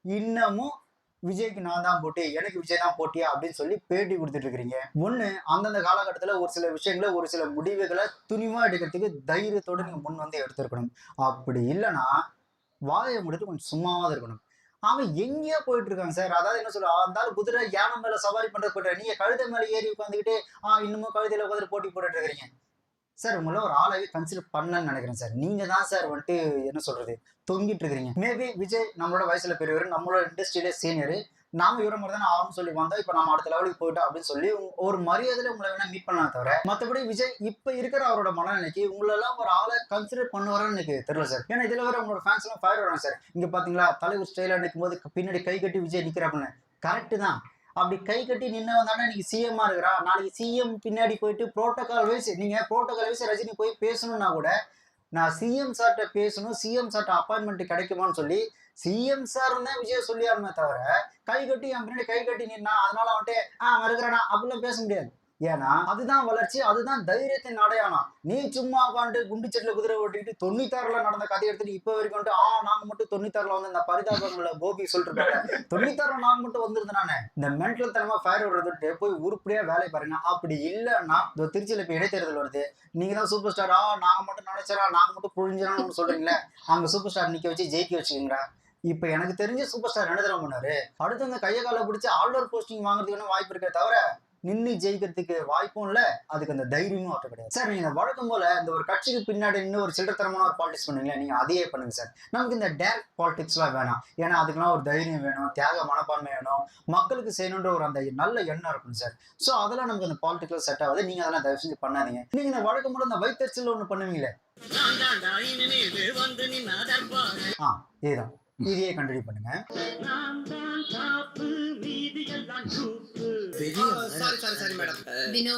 இன்னமும் விஜய்க்கு நான் தான் போட்டி எனக்கு விஜய் தான் போட்டியா அப்படின்னு சொல்லி பேட்டி கொடுத்துட்டு இருக்கிறீங்க. ஒண்ணு அந்தந்த காலகட்டத்துல ஒரு சில விஷயங்களை ஒரு சில முடிவுகளை துணிவா எடுக்கிறதுக்கு தைரியத்தோட நீங்க முன் வந்து எடுத்திருக்கணும். அப்படி இல்லைன்னா வாயை முடிட்டு கொஞ்சம் சும்மாவாதான் இருக்கணும். அவன் எங்கேயோ போயிட்டு இருக்காங்க சார். அதாவது என்ன சொல்ற இருந்தாலும் குதிரை யானை மேல சவாரி பண்றது போயிட்டு நீங்க கழுதை மேல ஏறி உட்காந்துக்கிட்டு இன்னமும் கழுதையில உட்காந்து போட்டி போட்டுட்டு இருக்கிறீங்க சார். உங்களை ஒரு ஆளாவே கன்சிடர் பண்ணலன்னு நினைக்கிறேன் சார். நீங்க தான் சார் வந்துட்டு என்ன சொல்றது தொங்கிட்டு இருக்கிறீங்க. மேபி விஜய் நம்மளோட வயசுல பெரியவர், நம்மளோட இண்டஸ்ட்ரியில சீனியர், நாம இவர மாதிரி தான் ஆகும்னு சொல்லி வந்தோம், இப்ப நம்ம அடுத்த லெவலுக்கு போயிட்டோம் அப்படின்னு சொல்லி ஒரு மரியாதையில உங்களை வேணா மீட் பண்ணலாம் தவிர மத்தபடி விஜய் இப்ப இருக்கிற அவரோட மனநிலைக்கு உங்களெல்லாம் ஒரு ஆளை கன்சிடர் பண்ணுவாரான்னு எனக்கு தெரியல சார். ஏன்னா இதுல வேற உங்களோட ஃபேன்ஸ் எல்லாம் ஃபயர் வராங்க சார். இங்க பாத்தீங்களா தலைவர் ஸ்டைலா நிற்கும் போது பின்னாடி கை கட்டி விஜய் நிக்கிறாப்புன்னு. கரெக்ட் தான், அப்படி கை கட்டி நின்று வந்தானே இன்னைக்கு சிஎம்மா இருக்கிறா, நாளைக்கு சிஎம் பின்னாடி போயிட்டு புரோட்டோகால் வைஸ் நீங்க புரோட்டோகால் வைஸ் ரஜினி போய் பேசணும்னா கூட நான் சிஎம் சார்ட்ட பேசணும், சிஎம் சார்ட்ட அப்பாயின்மெண்ட் கிடைக்குமான்னு சொல்லி சிஎம் சார் தான் விஜய் சொல்லியாருமே தவிர கை கட்டி என் பின்னாடி கை கட்டி நின்னா அதனால வந்துட்டு மறுக்கிறேனா அப்படிலாம் பேச முடியாது. ஏன்னா அதுதான் வளர்ச்சி, அதுதான் தைரியத்தின் அடையாளம். நீ சும்மா உட்காந்து குண்டு செட்டுல குதிரை ஓட்டிட்டு 96ல நடந்த கதை எடுத்துட்டு இப்ப வரைக்கும் வந்துட்டு நாங்க மட்டும் 96ல வந்து இந்த பரிதாபங்கள கோபி சொல்லிட்டு இருக்காங்க, 96ல நாங்க மட்டும் வந்திருந்தேன் நானே. இந்த மென்டல் தனமா ஃபயர் விடுறதுட்டு போய் உருப்படியா வேலை பாருங்க. அப்படி இல்லைன்னா இந்த திருச்சியில இப்ப இடைத்தேர்தல் வருது, நீங்க தான் சூப்பர் ஸ்டாரா நாங்க மட்டும் நினைச்சா நாங்க மட்டும் புழிஞ்சிடான்னு சொல்றீங்களே, அங்க சூப்பர் ஸ்டார் நிக்க வச்சு ஜெயிக்க வச்சுக்கீங்களா? இப்ப எனக்கு தெரிஞ்ச சூப்பர் ஸ்டார் என்ன தரம் பண்ணாரு, அடுத்து அந்த கையை காலை பிடிச்சி ஆல்ரவுண்ட் போஸ்டிங் வாங்குறதுக்கு வாய்ப்பு இருக்கே தவிர நின்று ஜெயிக்கிறதுக்கு வாய்ப்பும் இல்லை, அதுக்கு அந்த தைரியமும் அவர்கிட்ட கிடையாது சார். நீங்க வழக்கம் போல இந்த ஒரு கட்சிக்கு பின்னாடி இன்னும் ஒரு சில்லறத்தனமான ஒரு பாலிடிக்ஸ் பண்ணுவீங்களா, நீங்க அதையே பண்ணுங்க சார். நமக்கு இந்த டேரக்ட் பாலிடிக்ஸ்லாம் வேணாம். ஏன்னா அதுக்கெல்லாம் ஒரு தைரியம் வேணும், தியாக மனப்பான்மை வேணும், மக்களுக்கு செய்யணுன்ற ஒரு அந்த நல்ல எண்ணம் இருக்கணும் சார். ஸோ அதெல்லாம் நமக்கு அந்த பாலிடிக்ஸ்ல செட் ஆகுது. நீங்க அதெல்லாம் தயவு செஞ்சு பண்ணாதீங்க. நீங்க இந்த வழக்கம் போல இந்த வைத்தறிச்சல் ஒண்ணு பண்ணுவீங்களே, இதுதான் இதையே கண்டினியூ பண்ணுங்க. Sorry madam. வினோ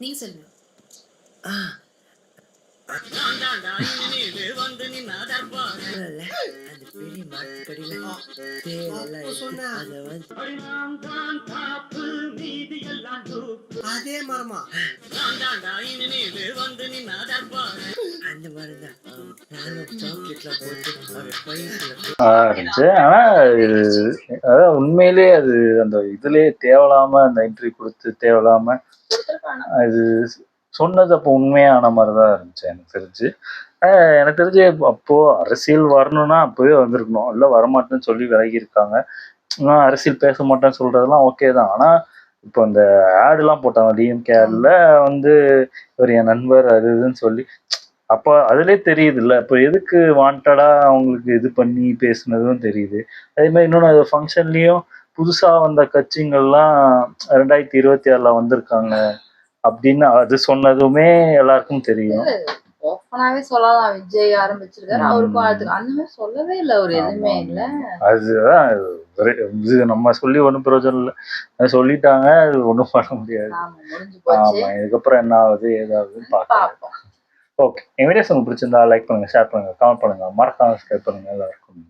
நீங்க சொல்லுங்க. அதே மரமா இருந்துச்சு. ஆனா அதான் உண்மையிலே அது அந்த இதுலயே தேவையில்லாம அந்த என்ட்ரி கொடுத்து தேவையில்லாம அது சொன்னது அப்போ உண்மையான மாதிரிதான் இருந்துச்சு எனக்கு தெரிஞ்சு. எனக்கு தெரிஞ்சு அப்போ அரசியல் வரணும்னா அப்பவே வந்திருக்கணும், இல்லை வரமாட்டேன்னு சொல்லி விலகி இருக்காங்க. அரசியல் பேச மாட்டேன்னு சொல்றதெல்லாம் ஓகே தான். ஆனா இப்போ இந்த ஆடுலாம் போட்டாங்க டிஎம்கே ஆட்ல வந்து இவர் என் நண்பர் அது இதுன்னு சொல்லி, அப்போ அதுலேயே தெரியுது இல்லை இப்போ எதுக்கு வாண்டடா அவங்களுக்கு இது பண்ணி பேசுனதும் தெரியுது. அதே மாதிரி இன்னொன்று ஃபங்க்ஷன்லேயும் புதுசாக வந்த கட்சிகள்லாம் 2026 வந்திருக்காங்க அப்படின்னு அது சொன்னதுமே எல்லாருக்கும் தெரியும். ஓப்பனாவே சொல்லலாம், விஜய் ஆரம்பிச்சிருக்காரு, அவருக்கும் அதுக்கு அந்த மாதிரி சொல்லவே இல்லை, ஒரு எதுவுமே இல்லை. அதுதான் இது நம்ம சொல்லி ஒன்றும் பிரயோஜனம் இல்லை, சொல்லிட்டாங்க, அது ஒன்றும் பண்ண முடியாது. ஆமா, இதுக்கப்புறம் என்ன ஆகுது ஏதாவதுன்னு பார்க்கலாம். ஓகே, என் வீடியோஸ் உங்களுக்கு பிடிச்சிருந்தா லைக் பண்ணுங்க, ஷேர் பண்ணுங்க, கமெண்ட் பண்ணுங்க, மறக்காம சப்ஸ்கிரைப் பண்ணுங்க. எல்லாருக்கும்